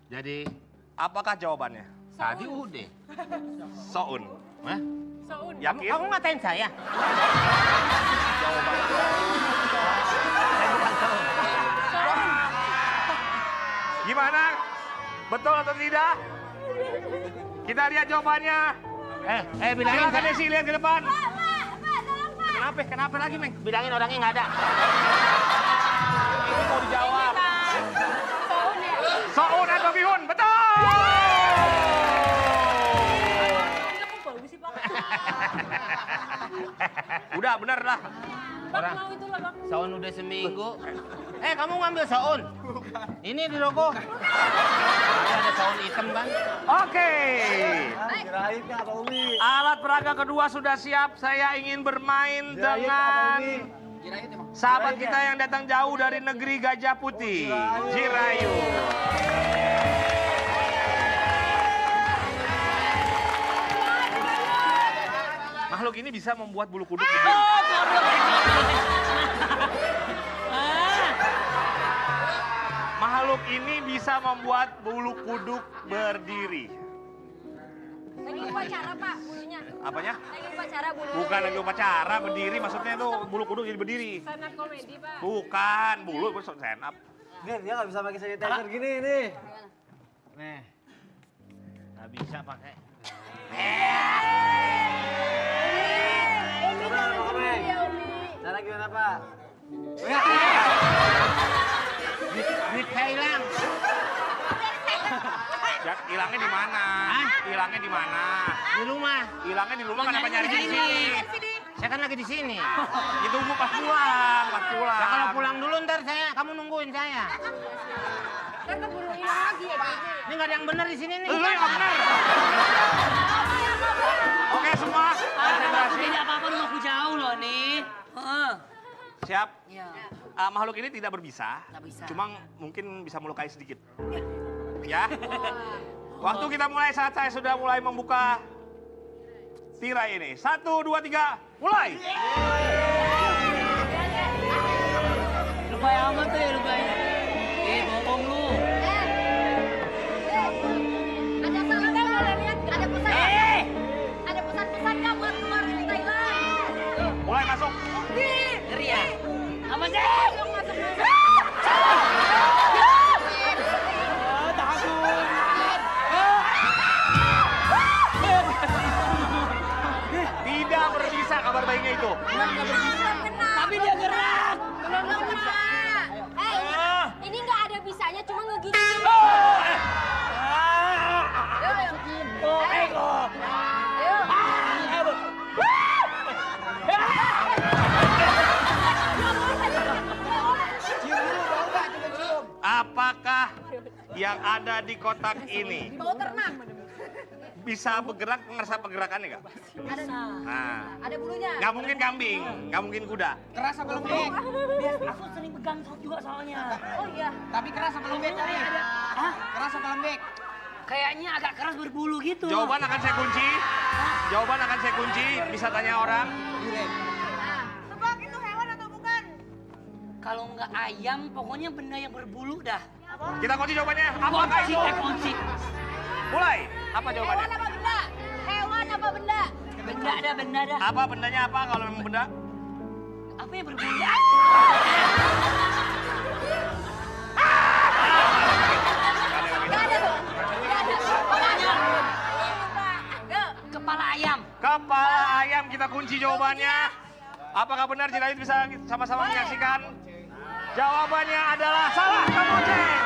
S5: Jadi,
S3: Apakah jawabannya?
S5: tadi udah.
S3: Soun.
S5: Hah?
S6: Soun.
S3: Yakin?
S5: Kamu ngatain saya?
S3: Gimana? Betul atau tidak? Kita lihat jawabannya.
S5: Bilangin
S3: Silakan Desi lihat ke depan.
S5: Kenapa? Kenapa lagi, Meng? Bilangin orangnya nggak ada.
S3: Ini mau dijawab.
S6: Soun ya?
S3: Soun atau Bihun? Betul! Udah, bener lah.
S6: Bang, mau itu lah, Bang.
S5: Saun udah seminggu. Kamu ngambil saun? Ini di rokok. Ini ada saun hitam kan?
S3: Oke.
S1: Kirain Kak, Pak Umi.
S3: Alat peraga kedua sudah siap. Saya ingin bermain
S1: Kirain Kak, Pak
S3: dengan
S1: Umi.
S3: sahabat kita yang datang jauh dari negeri Gajah Putih, Jirayu. Makhluk ini bisa membuat bulu kuduk berdiri. Makhluk ini bisa membuat bulu kuduk berdiri.
S4: Lagi upacara, Pak, bulunya.
S3: Apanya?
S4: Lagi upacara bulunya.
S3: Bukan lagi upacara berdiri, maksudnya itu bulu kuduk jadi berdiri.
S6: Stand up komedi, Pak.
S3: Bukan, bulu stand up.
S1: Dia nggak bisa pakai sanitizer gini nih. Nih.
S5: Nggak bisa pakai.
S6: Umi jangan sedih ya, Umi.
S1: Cara gimana Pak?
S5: Duit saya hilang.
S3: Ya, hilangnya di mana? Hilangnya di mana?
S5: Di rumah.
S3: Hilangnya di rumah kenapa nyari di sini?
S5: Saya kan lagi di sini.
S3: Ditunggu pas pulang, pas pulang.
S5: Ya kalau pulang dulu ntar kamu nungguin saya.
S4: Kan keburu hilang lagi ya duitnya.
S5: Ini nggak ada yang benar di sini nih.
S3: Lu yang nggak benar. Oke semua,
S2: Aku
S3: konsentrasi.
S2: tidak apa-apa rumahku jauh loh nih.
S3: Siap.
S2: Ya.
S3: Makhluk ini tidak berbisa,
S2: Nggak bisa.
S3: cuma mungkin bisa melukai sedikit. Ya. Waktu kita mulai saat saya sudah mulai membuka tirai ini. 1, 2, 3, mulai.
S2: Lebay amat tuh ya lebay. Bohong lu.
S4: Ada salam nggak lihat? Ada pesan? Ada pesan-pesan nggak buat keluar dari Thailand?
S3: Mulai masuk.
S2: Ngeri ya? Apa sih?
S4: Masuk, masuk.
S3: Tidak berbisa kabar baiknya itu.
S2: Tapi dia gerak.
S4: Belum kena. Ini nggak ada bisanya, cuma ngegigit.
S2: Oh, ego.
S3: Apakah yang ada di kotak ini
S4: Bau ternak.
S3: bisa bergerak, ngerasa pergerakannya nggak?
S4: Ada,
S3: Nah,
S4: ada bulunya.
S3: nggak mungkin kambing, nggak mungkin kuda.
S7: Keras apa lembek?
S2: Aku sering pegang juga soalnya.
S4: Oh iya.
S7: Tapi keras apa lembek tadi?
S2: Hah?
S7: Keras apa lembek?
S2: Kayaknya agak keras berbulu gitu.
S3: Jawaban akan saya kunci. Jawaban akan saya kunci. Bisa tanya orang.
S4: Tebak itu hewan atau bukan?
S2: Kalau nggak ayam, pokoknya benda yang berbulu dah.
S3: Kita kunci jawabannya. Apakah
S2: Kunci,
S3: itu?
S2: kunci.
S3: Mulai. Apa jawabannya?
S4: Hewan apa benda? Hewan apa benda?
S2: Benda ada, benda ada.
S3: Apa bendanya apa kalau memang benda?
S2: Apa yang berbulu?
S4: Gak ada tuh. Gak ada. Pokoknya.
S2: Kepala ayam.
S3: Kepala ayam kita kunci jawabannya. Apakah benar Jirayut bisa sama-sama menyaksikan? Jawabannya adalah salah. Kamu cek.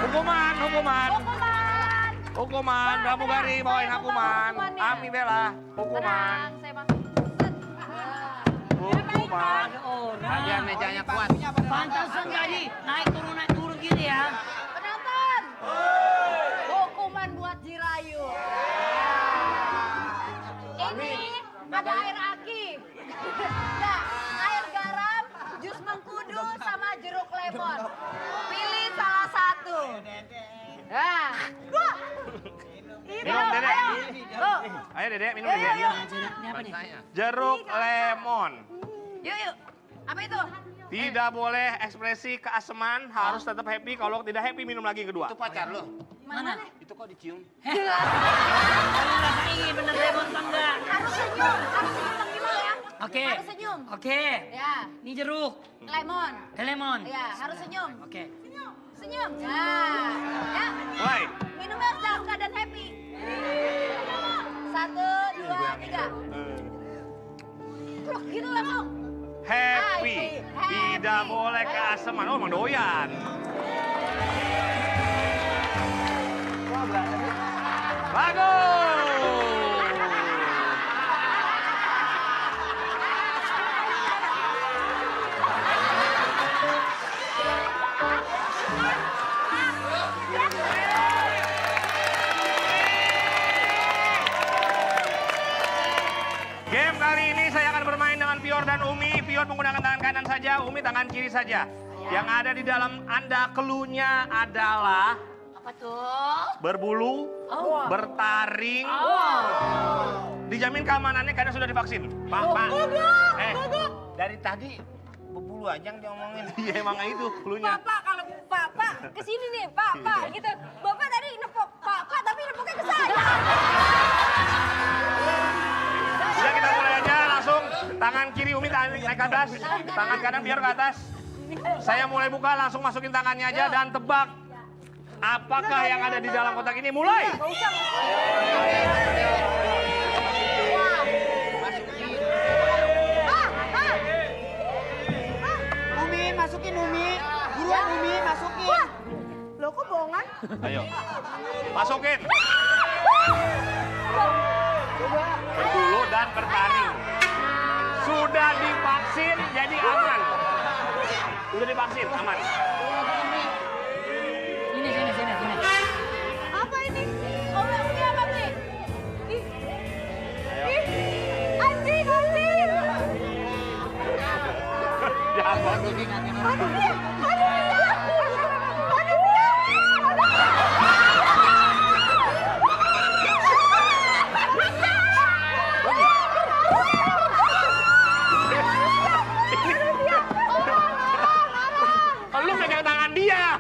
S3: Hukuman, hukuman. Hukuman. Pramugari bawain hukuman. Ami Bella. Hukuman.
S4: Saya masuk.
S3: Hukuman.
S2: Ada orang.
S5: Bagian mejanya kuat.
S2: Pantasan jadi naik turun gitu ya.
S4: Penonton. Hukuman buat Jirayu. Ini ada air aki. Nah, air garam, jus mengkudu, sama jeruk lemon. Pilih salah satu. Nah,
S3: Minum, Dedek.
S4: Tuh.
S3: Ayo, Dedek, minum, Dedek.
S2: Ini apa nih?
S3: Jeruk lemon.
S4: Yuk, yuk. Apa itu?
S3: Tidak boleh ekspresi keaseman, harus tetap happy. Kalau tidak happy, minum lagi yang kedua.
S5: Itu pacar lo.
S2: Mana?
S5: Itu kok dicium?
S2: Kamu ngerasain bener lemon apa enggak?
S4: Harus senyum. Harus senyum Bang Gimal ya.
S2: Oke.
S4: Harus senyum.
S2: Oke.
S4: Ya,
S2: Ini jeruk.
S4: lemon.
S2: Lemon.
S4: Ya, harus senyum.
S2: Oke.
S4: Senyum. Nah, ya.
S3: Mulai.
S4: Minumnya harus dalam keadaan happy. 1, 2, 3. Kluk gitu langsung.
S3: Happy. Tidak boleh keaseman. Oh, emang doyan.
S1: Wah, berani.
S3: Bagus. Game kali ini saya akan bermain dengan Pior dan Umi. Pior menggunakan tangan kanan saja, Umi tangan kiri saja. Yang ada di dalam Anda clue-nya adalah
S2: Apa tuh?
S3: berbulu,
S2: Oh.
S3: bertaring. Dijamin keamanannya karena sudah divaksin. Pak, Pak.
S5: Dari tadi berbulu aja yang diomongin.
S3: Iya emang itu clue-nya.
S4: Bapak kalau Bapak kesini nih, Bapak gitu. Bapak tadi nepok Bapak tapi nepoknya ke saya.
S3: Sudah kita mulai aja langsung. Tangan kiri Umi naik ke atas, tangan kanan biar ke atas. Saya mulai buka langsung masukin tangannya aja dan tebak. Apakah yang ada di dalam kotak ini? Mulai.
S7: Umi, masukin Umi. Buruan Umi, masukin.
S4: Loh kok bohongan?
S3: Ayo. Masukin. Berbulu dan bertaring. Sudah divaksin jadi aman. Udah divaksin, aman.
S2: Sini.
S4: Apa ini? Ini apa nih? Ih. Ih. Anjing.
S3: Jangan.
S4: Aduh dia.
S3: Lu megang tangan dia.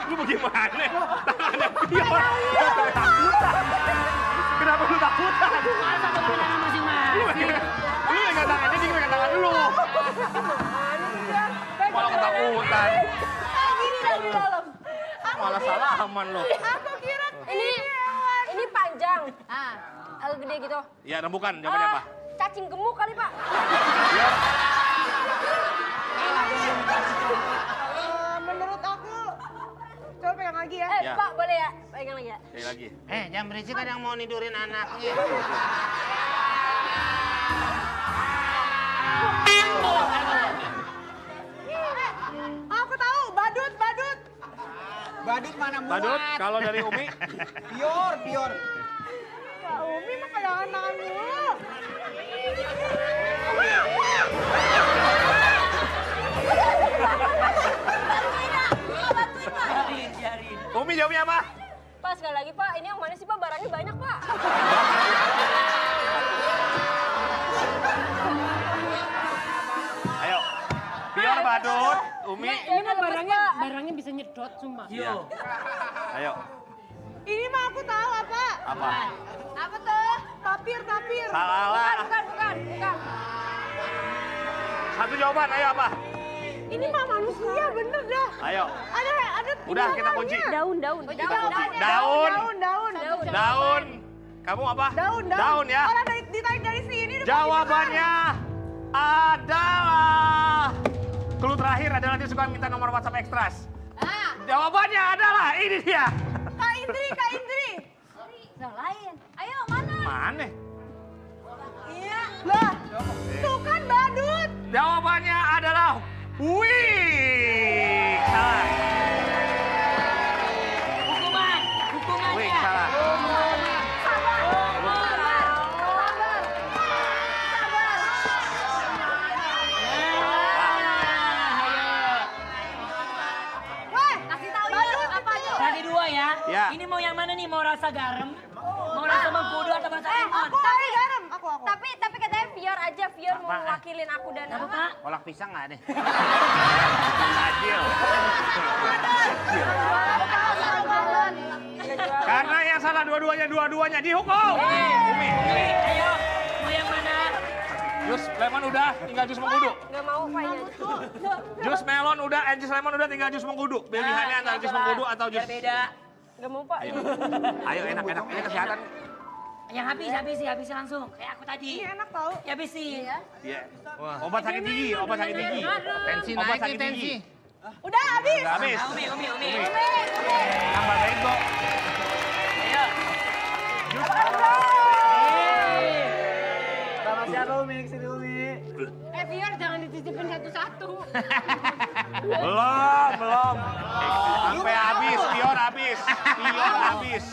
S3: Lu bagaimana? Tangannya Pior. Kenapa lu takutan?
S2: Masa pakai tangan masing-masing?
S3: Lu megang tangannya, dia megang tangan lu. Malah ketakutan.
S4: Gini di dalam.
S3: Malah salaman lu.
S4: Aku kira ini panjang. L gede gitu.
S3: Ya, rembukan. Jawabannya apa?
S4: Cacing gemuk kali, Pak.
S6: Menurut aku, coba pegang lagi ya.
S3: Ya.
S4: Pak, boleh ya? Pegang lagi ya.
S3: Sekali lagi.
S5: Jangan berisik, ada yang mau nidurin anaknya.
S6: Aku tahu, badut.
S7: Badut mana muat?
S3: Badut, kalau dari Umi,
S7: Pior.
S6: Kak Umi mah pegangan tangan dulu.
S2: Biarin.
S3: Umi jawabnya apa?
S4: Pak, sekali lagi, Pak. Ini yang mana sih, Pak? Barangnya banyak, Pak.
S3: Ayo. Pior, badut, Umi.
S6: Ini mah barangnya bisa nyedot, sumpah.
S3: Iya. Ayo.
S6: Ini mah aku tahu apa?
S3: Apa?
S4: Apa tuh?
S6: Tapir.
S3: Salah.
S4: Bukan.
S3: Satu jawaban, ayo apa?
S6: Ini mah manusia, bener dah.
S3: Ayo.
S6: Ada
S3: Udah, kita kunci.
S4: Daun.
S3: Kita kunci. Daun. Daun. Kamu apa? Daun ya.
S6: Orang ditarik dari sini.
S3: Jawabannya adalah... Clue terakhir adalah dia suka minta nomor WhatsApp ekstras. Jawabannya adalah ini dia.
S6: Kak Indri.
S4: Yang lain. Ayo, mana?
S3: Mana?
S6: Iya. Lah, tuh kan badut.
S3: Jawabannya adalah wih. Salah.
S2: Hukumannya.
S3: Wih, salah.
S4: Kasih tahu yuk, apa tuh?
S2: Tadi dua ya.
S3: Ya.
S2: Ini mau yang mana nih? Mau rasa garam? Mau rasa mengkudu atau rasa lemon?
S6: Aku garam. Aku.
S4: Tapi katanya Fior aja. Fior mau
S3: Apaan?
S4: wakilin aku dan
S2: Apa, Pak?
S5: Kolak pisang nggak ada?
S3: Adil. Karena yang salah dua-duanya dihukum. Umi.
S2: Ayo, mau yang mana?
S3: Jus lemon udah, tinggal jus mengkudu.
S4: Nggak mau kayaknya.
S3: Jus melon udah, jus lemon udah, tinggal jus mengkudu. Pilihannya antara jus mengkudu atau jus...
S2: Biar beda.
S4: Nggak mau, Pak.
S3: Ayo enak. Ini kesehatan.
S2: Yang habis langsung. Kayak aku tadi.
S6: Ini enak tau.
S2: Ya habisi.
S3: Iya. Obat sakit gigi.
S5: Tensi
S3: Obat
S5: naik
S3: sakit
S5: nih, tensi.
S3: gigi.
S6: Udah habis.
S3: Udah habis.
S2: Umi.
S3: Tambah bego.
S2: Ayo.
S3: Jus.
S1: Sama siapa Umi? Kesini Umi.
S6: Fior jangan dititipin satu-satu.
S3: Belum. Sampai habis, Pior habis. Pior habis.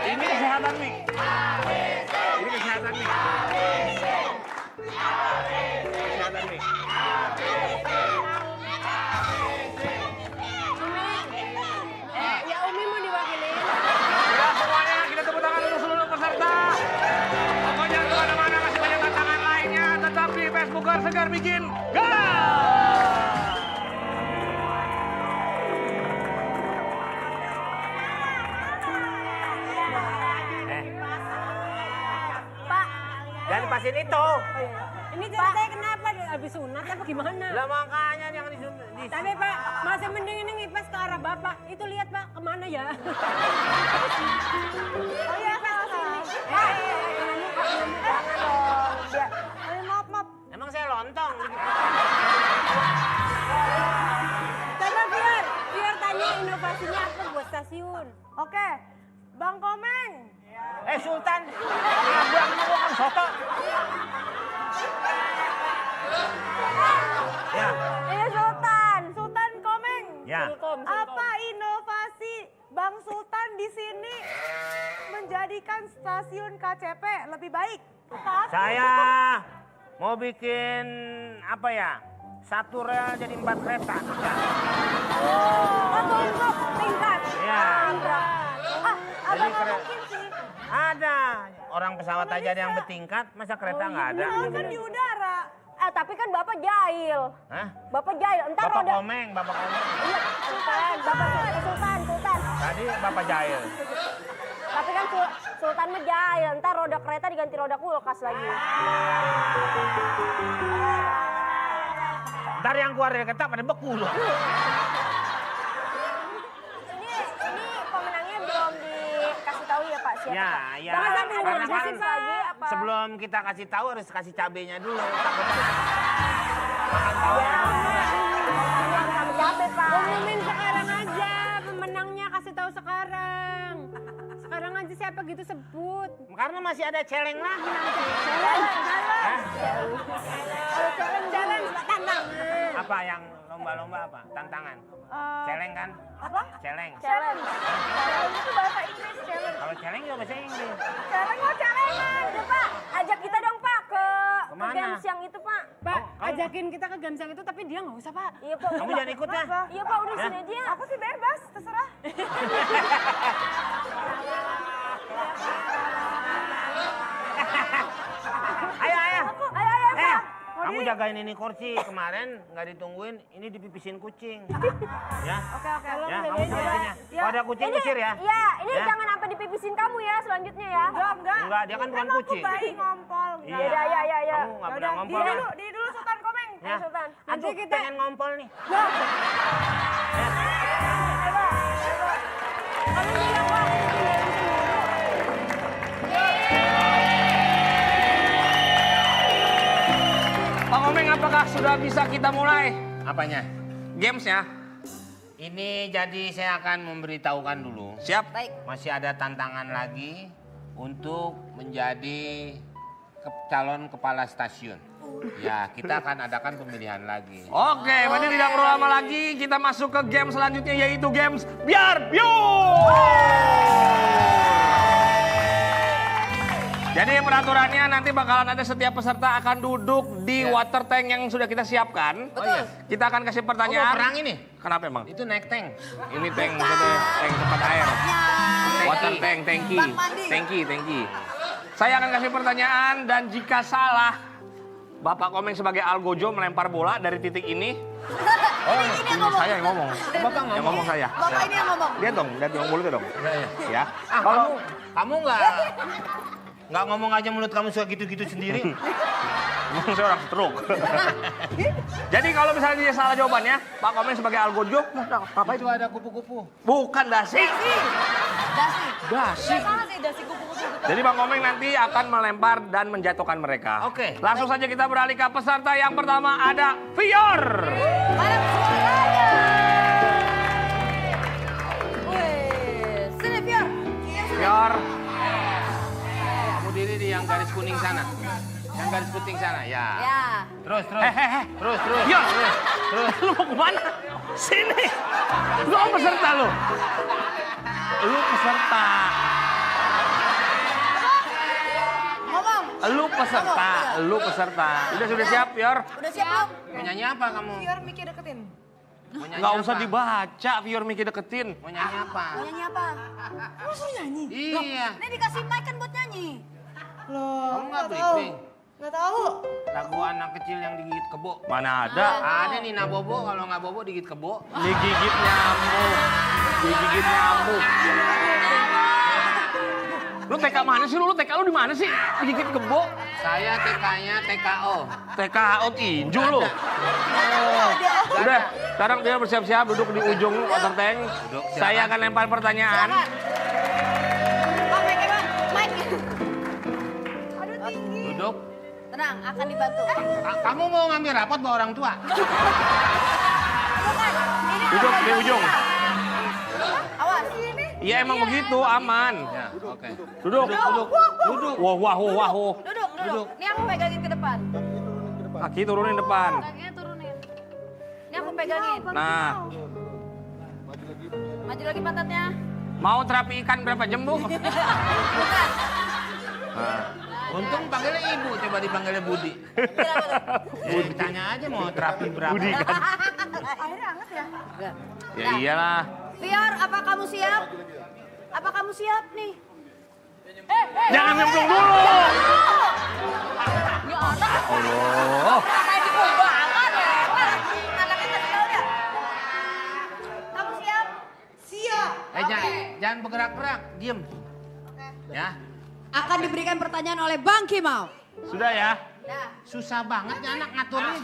S3: Ini kesehatan nih. Kesehatan nih.
S6: Ya Umi mau diwakilin.
S3: Ya semuanya kita tepuk tangan untuk seluruh peserta. Pokoknya kemana-mana masih banyak tantangan lainnya. Tetap di Facebooker Segar Bikin.
S4: Pak,
S5: Jangan dipasin itu.
S6: Ini ceritanya kenapa? Habis sunat apa gimana?
S5: Lah makanya jangan
S6: Tapi Pak, masih mending ini ngipes ke arah Bapak. Itu lihat Pak, kemana ya? Oh iya, Pak, ke sini. Maaf.
S5: Emang saya lontong.
S6: Coba biar tanya inovasinya apa buat stasiun. Oke, Bang Komeng.
S5: Sultan. Abang mau kan soto.
S3: Ya.
S4: Ini Sultan. Sultan Komeng.
S3: Ya.
S4: Apa inovasi Bang Sultan di sini menjadikan stasiun KCP lebih baik?
S5: Saya mau bikin apa ya? Satu rel jadi 4 kereta. Ya.
S4: Untuk tingkat.
S5: Ya.
S4: Abang
S5: Jadi
S4: nggak mungkin sih.
S5: Ada. Orang pesawat aja ada yang bertingkat, masa kereta nggak ada?
S4: Kan di udara. Tapi kan Bapak jahil.
S5: Hah?
S4: Bapak jahil. Entar
S5: Bapak
S4: roda.
S5: Komeng, Bapak Komeng.
S4: Iya, Sultan. Bapak Sultan.
S5: Tadi Bapak Jahil.
S4: Tapi kan Sultan mah jahil. Entar roda kereta diganti roda kulkas lagi.
S5: Ntar yang keluar dari kereta pada beku loh.
S4: Ini pemenangnya belum dikasih tahu ya Pak siapa?
S5: Ya,
S4: Pak?
S5: ya.
S4: Bapak sambil
S5: Karena
S4: ngerjain
S5: kan
S4: lagi apa?
S5: sebelum kita kasih tahu harus kasih cabenya dulu. Takutnya makan tahunya dulu.
S4: Sama cabai Pak.
S6: Umumin sekarang aja, pemenangnya kasih tahu sekarang. Sekarang aja siapa gitu sebut.
S5: Karena masih ada celeng lagi nanti.
S6: Jalan tantangan.
S5: Apa yang lomba-lomba apa? Tantangan? Celeng kan?
S4: Apa?
S5: Celeng.
S4: Challenge. Challenge itu bahasa Inggris challenge.
S5: Kalau celeng juga bahasa Inggris.
S4: Challenge mau challenge. Udah Pak, ajak kita dong Pak ke
S5: Kemana?
S4: games yang itu Pak.
S6: Pak, ajakin kita ke games yang itu tapi dia nggak usah Pak.
S4: Iya Pak.
S5: Kamu jangan ikut ya?
S4: Iya Pak, udah sini aja. Aku sih bebas, terserah.
S5: Ayo, ayo.
S4: Ayo Pak.
S5: Kamu jagain ini kursi. Kemarin nggak ditungguin, ini dipipisin kucing. Ya?
S4: Oke.
S5: Ya, kamu pipisinnya. Kalau ada kucing usir ya?
S4: Iya, ini
S5: Ya.
S4: jangan sampai dipipisin kamu ya selanjutnya ya. Enggak.
S5: Enggak, dia kan bukan kucing.
S4: ngompol.
S5: Iya.
S4: Ya.
S5: Kamu nggak pernah ngompol kan?
S4: Di dulu Sultan Komeng.
S5: Ya.
S4: Sultan.
S5: Aduh, pengen ngompol nih.
S3: Pak Komeng, apakah sudah bisa kita mulai
S5: Apanya?
S3: gamesnya?
S5: Ini jadi saya akan memberitahukan dulu.
S3: Siap?
S5: Masih ada tantangan lagi untuk menjadi calon kepala stasiun. Ya, kita akan adakan pemilihan lagi.
S3: Oke, berarti tidak perlu lama lagi. Kita masuk ke game selanjutnya yaitu games Biar Biu. Jadi peraturannya nanti bakalan ada setiap peserta akan duduk di water tank yang sudah kita siapkan.
S5: Betul.
S3: Kita akan kasih
S5: Mau
S3: pertanyaan.
S5: perang ini?
S3: Kenapa emang?
S5: Itu naik tank.
S3: Ini tank maksudnya tank tempat air. Water tank, tanki. Tanki. Saya akan kasih pertanyaan dan jika salah, Bapak Komeng sebagai Algojo melempar bola dari titik ini. Oh, ini saya yang ngomong.
S5: Bapak
S3: Yang ngomong saya.
S4: Bapak ini yang ngomong.
S3: Lihat dong mulutnya dong. Ya.
S5: Kalau kamu nggak ngomong aja mulut kamu suka gitu-gitu sendiri.
S3: Emang saya orang stroke. Jadi kalau misalnya dia salah jawabannya, Pak Komeng sebagai Algojo, apa itu?
S5: Itu ada kupu-kupu.
S3: Bukan dasi. Dasi. Jadi Bang Komeng nanti akan melempar dan menjatuhkan mereka.
S5: Oke.
S3: Langsung saja kita beralih ke peserta yang pertama ada Fior.
S4: Mana suaranya? Wih, sini Fior.
S3: Fior.
S5: Kamu diri di yang garis kuning sana. Yang garis putih sana, ya.
S4: Ya.
S5: Terus. Terus.
S3: Fior. Lu mau kemana? Sini. Lu peserta lu. Lu peserta.
S4: Ngomong.
S3: Lu peserta. Sudah siap, Fior?
S4: Udah siap belum?
S5: Mau nyanyi apa kamu?
S4: Fior mikir deketin.
S5: Mau nyanyi
S3: Nggak usah
S5: apa?
S3: dibaca, Fior Miki deketin.
S5: Mau nyanyi apa?
S4: Mau nyanyi apa? Lu suruh nyanyi?
S5: Iya.
S4: Ini dikasih mic kan buat nyanyi.
S5: Kamu nggak briefing?
S4: Nggak tahu.
S5: Lagu anak kecil yang digigit kebo.
S3: Mana ada?
S5: Ada Nina Bobo, kalau nggak Bobo digigit kebo.
S3: Digigit nyamuk. Lu TK mana sih lu? TK lu di mana sih? Digigit kebo.
S5: Saya TK-nya TKO.
S3: TKO tinju lu. Udah, sekarang dia bersiap-siap duduk di ujung water tank.
S5: Duduk, silakan.
S3: Saya akan lempar pertanyaan.
S4: Bang, mic ya bang. Mic. Aduh tinggi.
S5: Duduk.
S4: Tenang, akan dibantu.
S5: Kamu mau ngambil rapot bawa orang tua?
S4: Bukan. Ini
S3: Duduk di ujung.
S4: Awas. Ini.
S3: Iya emang begitu, aman.
S5: Ya, oke.
S3: Duduk.
S5: Duduk.
S3: Wah.
S4: Duduk. duduk. Ini aku pegangin ke depan.
S3: Kaki turunin depan.
S4: Kakinya turunin. Ini aku pegangin.
S3: Nah,
S4: Maju lagi pantatnya.
S3: mau terapi ikan berapa jam, Bu?
S4: Bukan.
S3: Nah,
S5: Untung panggilnya ibu, coba dipanggilnya Budi. Ya, ditanya aja mau terapi berapa.
S3: Budi kan.
S4: Airnya hangat ya?
S3: Ya iyalah.
S4: Fior, apa kamu siap? Apa kamu siap nih?
S3: Jangan nyemplung dulu.
S4: Ya Allah.
S3: Allah.
S4: Kayak dikubangan ya. Anaknya kecil ya. Kamu siap? Siap.
S5: Jangan bergerak-gerak, diem. Ya,
S4: Akan diberikan pertanyaan oleh Bang Kimau.
S3: Sudah ya?
S5: susah banget nih anak ngaturnya.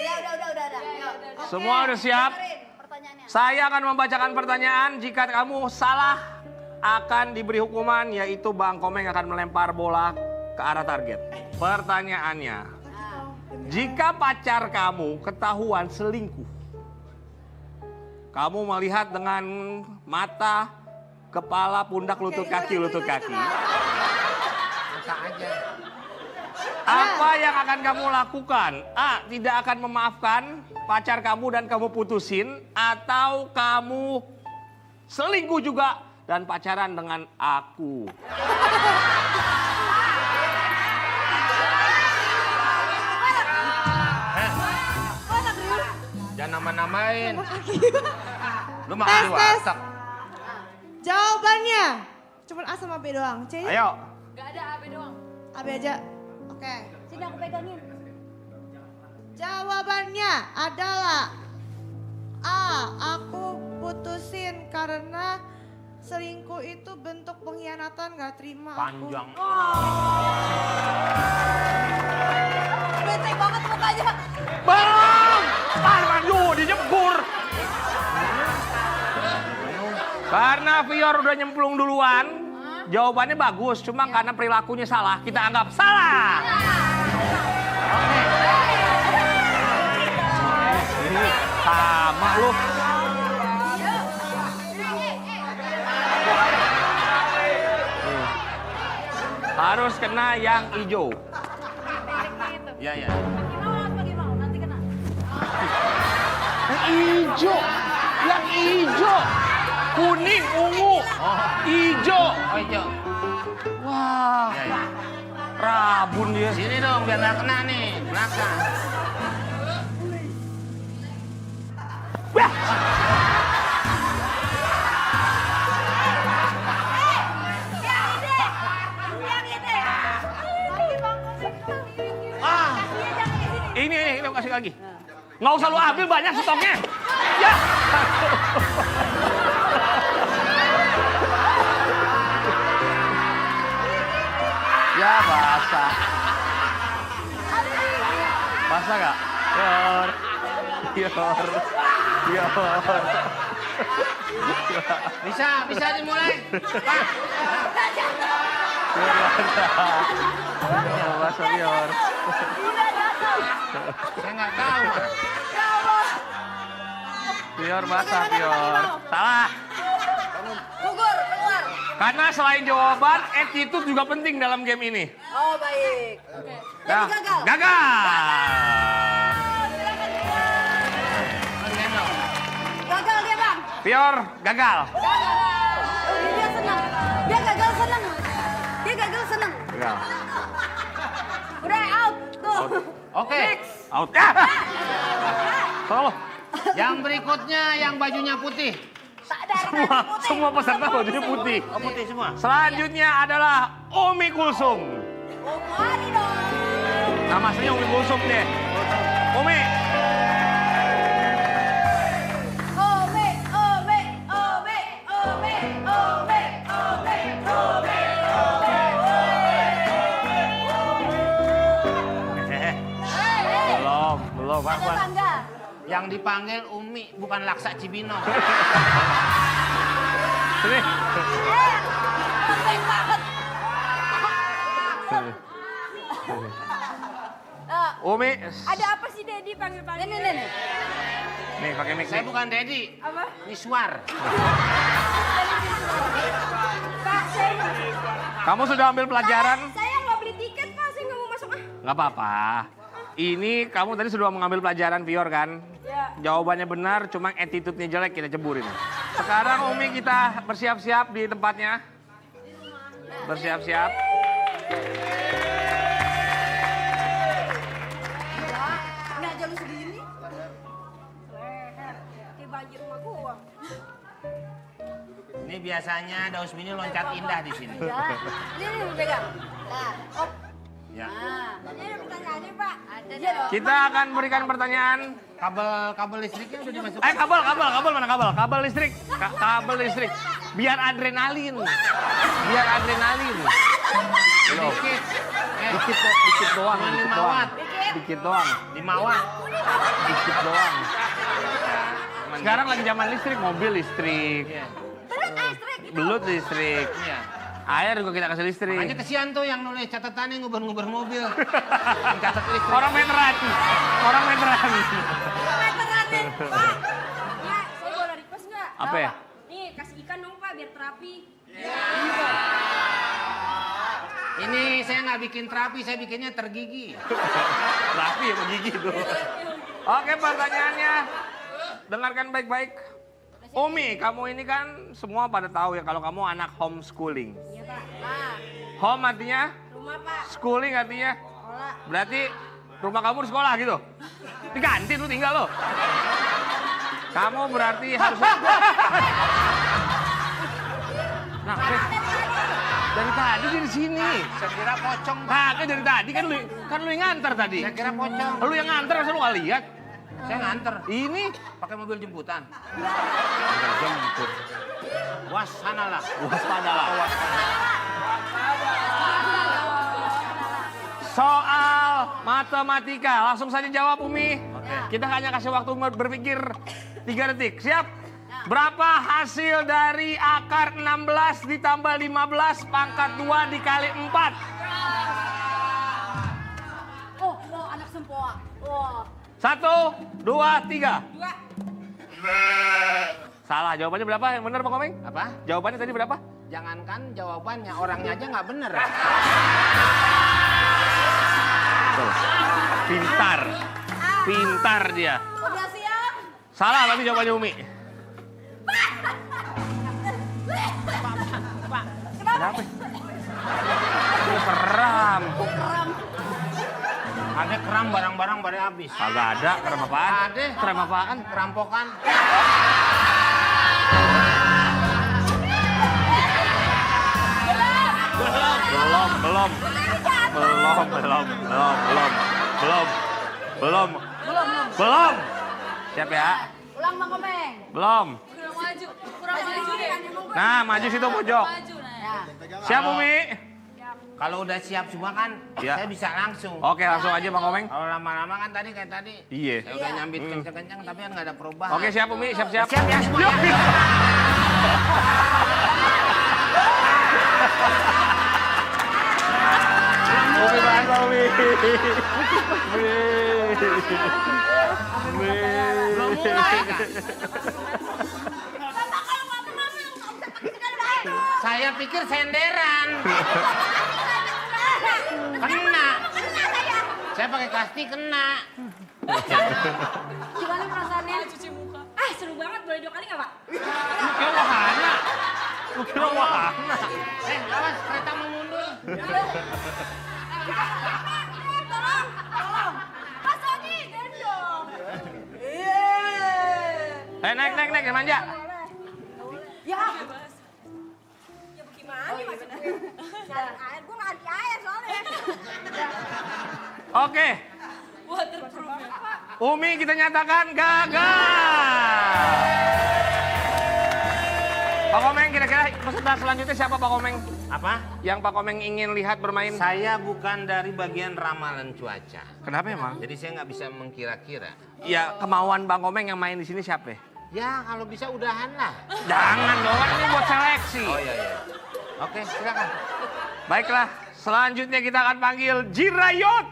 S4: Ya udah. Yuk.
S3: Semua udah siap?
S4: Dengerin pertanyaannya.
S3: Saya akan membacakan pertanyaan. Jika kamu salah, akan diberi hukuman, yaitu Bang Komeng akan melempar bola ke arah target. Pertanyaannya, jika pacar kamu ketahuan selingkuh, kamu melihat dengan mata, kepala, pundak, lutut kaki.
S5: Masa aja.
S3: Apa yang akan kamu lakukan? A. Tidak akan memaafkan pacar kamu dan kamu putusin. Atau kamu selingkuh juga dan pacaran dengan aku.
S5: Jangan nama-namain. Lu makan di warteg.
S8: Jawabannya cuma A sama B doang. C
S3: Ayo.
S4: Gak ada AB doang.
S8: A, B aja. Oke.
S4: Sini aku pegangin.
S8: Jawabannya adalah A. Aku putusin karena selingkuh itu bentuk pengkhianatan, gak terima aku.
S5: Panjang.
S4: Bete banget mukanya.
S3: Bang! Aduh, dijebur. Karena Fior udah nyemplung duluan, jawabannya bagus. Cuma karena perilakunya salah, kita anggap salah. Ini sama lu. Harus kena yang hijau.
S5: Ya.
S4: Gimana? Nanti kena.
S3: Yang hijau. Yang hijau. Kuning, ungu, hijau.
S5: Oh hijau.
S3: Wah,
S5: Ya.
S3: rabun dia.
S5: Sini dong biar nggak kena nih, belakang.
S3: Ini aku kasih lagi. Nggak usah lu ambil, banyak stoknya. Ya. Ya basah. Basah nggak? Yor.
S5: Bisa dimulai. Pak.
S3: Basah Yor.
S5: Saya nggak tahu.
S3: Pior basah, Pior. Salah.
S4: Gugur, keluar.
S3: Karena selain jawaban, attitude juga penting dalam game ini.
S4: Oh baik. Oke.
S3: Nah,
S4: Jadi gagal.
S3: gagal.
S4: Gagal dia bang.
S3: Pior, gagal.
S4: Gagal. Dia senang. Dia gagal senang. Dia gagal senang.
S3: Gagal.
S4: Udah out tuh.
S5: Oke.
S3: Out. Ah! Salah.
S5: Yang berikutnya yang bajunya putih.
S4: Tak dari tadi putih.
S3: Semua peserta bajunya putih.
S5: Oh putih semua.
S3: Selanjutnya adalah Umi Kulsum.
S4: Oh mari dong.
S3: Nama aslinya Umi Kulsum deh. Umi.
S4: Ome, ome, ome, ome, ome, ome, ome,
S3: Belum.
S4: Ada tangga.
S5: Yang dipanggil Umi bukan Laksa Cibinong.
S3: Sini.
S4: Lembek banget.
S3: Umi.
S4: Ada apa sih Dedi panggil-panggil? Nih.
S3: Nih pakai mic
S5: Saya
S3: nih.
S5: bukan Dedi.
S4: Apa?
S5: Miswar.
S4: Kak, saya
S3: Kamu sudah ambil pelajaran?
S4: Saya nggak beli
S3: Gak apa-apa. Ini kamu tadi sudah mengambil pelajaran Pior kan? Jawabannya benar, cuma attitude-nya jelek kita ceburin. Sekarang Umi kita bersiap-siap di tempatnya. Bersiap-siap.
S4: Nah, jalur segini. Leher. Kayak banjir rumah gua.
S5: Ini biasanya Daus Mini loncat indah di sini.
S4: Ya. Ini pegang. Nah, op.
S5: Ya.
S4: Nah, ini ada pertanyaannya, Pak. Ada dong.
S3: Kita akan berikan pertanyaan.
S5: Kabel listriknya udah dimasukkan.
S3: Kabel mana kabel? Kabel listrik. Kabel listrik. Biar adrenalin. Biar adrenalin.
S5: Dikit.
S3: Dikit kok, dikit doang.
S5: Cuma
S3: Dikit
S5: 5
S3: doang.
S5: watt.
S3: Dikit doang.
S5: 5 watt.
S3: Dikit doang. Sekarang lagi zaman listrik, mobil listrik.
S5: Iya.
S3: Belut listrik.
S5: Iya.
S3: Air juga kita kasih listrik.
S5: Makanya kesian tuh yang nulis catatannya nguber-nguber mobil. Yang catat listrik.
S3: Orang veteran. Orang veteran.
S4: Meteran nih, Pak. Ya, saya boleh request nggak?
S3: Apa ya?
S4: Nih, kasih ikan dong, Pak, biar terapi.
S5: Ini saya nggak bikin terapi, saya bikinnya tergigi.
S3: Terapi ya gigi tuh. Oke, pertanyaannya. Dengarkan baik-baik. Umi, kamu ini kan semua pada tahu ya kalau kamu anak homeschooling.
S4: Iya, Pak. Pak,
S3: Home artinya,
S4: rumah, Pak.
S3: schooling artinya.
S4: Sekolah.
S3: Berarti rumah kamu di sekolah gitu? Diganti tuh tinggal lo. Kamu berarti harus... Nah, dari tadi dia di sini.
S5: Saya kira pocong.
S3: Kakek dari tadi kan lu yang nganter tadi.
S5: Saya kira pocong.
S3: Lu yang nganter masa lu nggak lihat?
S5: Saya nganter.
S3: Ini
S5: Pakai mobil jemputan.
S3: jemput.
S5: Wassanalah.
S3: Waspadalah. Soal matematika, langsung saja jawab Umi. Kita hanya kasih waktu berpikir 3 detik. Siap? Berapa hasil dari akar 16 ditambah 15 pangkat 2 dikali 4?
S4: Oh, anak sempoa. Wah.
S3: 1, 2, 3.
S4: 2.
S3: Salah, jawabannya berapa? Yang benar Pak Komeng?
S5: Apa?
S3: Jawabannya tadi berapa?
S5: Jangankan jawabannya, orangnya aja nggak bener.
S3: Tuh. Pintar. Pintar dia.
S4: Udah siap?
S3: Salah tapi jawabannya Umi. Kenapa? Keram.
S5: Ada keram barang-barang pada habis.
S3: Kagak ada, keram apaan?
S5: Ada.
S3: Keram apaan?
S5: Kerampokan.
S3: Belum. Siap ya?
S4: Ulang, Bang Komeng.
S3: Belum.
S4: Kurang maju deh.
S3: Nah, maju situ pojok.
S4: Ya.
S3: Siap Umi?
S5: Kalau udah siap semua kan,
S3: Ya.
S5: saya bisa langsung.
S3: Oke, langsung aja Bang Komeng.
S5: Kalau lama-lama kan tadi kayak tadi.
S3: Iya.
S5: Saya udah nyambit kencang-kencang tapi kan nggak ada perubahan.
S3: Oke, siap Umi, siap-siap.
S5: Siap ya semua ya?
S3: Umi bangga Umi.
S5: Belum mulai kan? Saya pikir senderan. Kena. Saya pakai kasti kena.
S4: Gimana perasaannya? Cuci muka. Seru banget. Boleh 2 kali nggak, Pak?
S3: Kira wahana. Kira wahana.
S5: Awas kereta mau mundur.
S4: Tolong. Pak Sony, gendong.
S3: Naik, manja.
S4: Ya. Ya bagaimana maksud gue? Nyari air, gue nggak anti air soalnya.
S3: Oke. Umi kita nyatakan gagal. Pak Komeng, kira-kira peserta selanjutnya siapa Pak Komeng?
S5: Apa?
S3: Yang Pak Komeng ingin lihat bermain?
S5: Saya bukan dari bagian ramalan cuaca.
S3: Kenapa emang?
S5: Jadi saya nggak bisa mengkira-kira.
S3: Ya kemauan Bang Komeng yang main di sini siapa?
S5: Ya kalau bisa udahan lah.
S3: Jangan dong, kan ini buat seleksi.
S5: Oh iya. Oke, silakan.
S3: Baiklah, selanjutnya kita akan panggil Jirayot.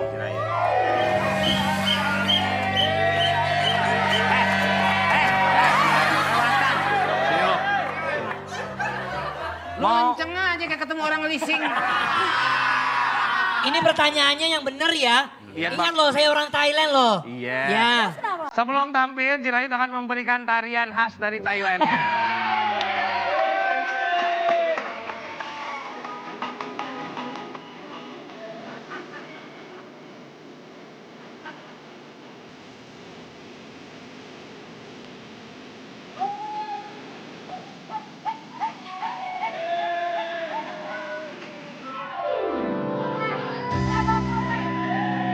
S5: Lo kenceng aja kayak ketemu orang leasing.
S2: Ini pertanyaannya yang benar ya.
S3: Iya,
S2: Ingat
S3: Pak.
S2: loh, saya orang Thailand loh.
S3: Iya.
S2: Ya.
S3: Sebelum tampil, Jirayut akan memberikan tarian khas dari Thailand.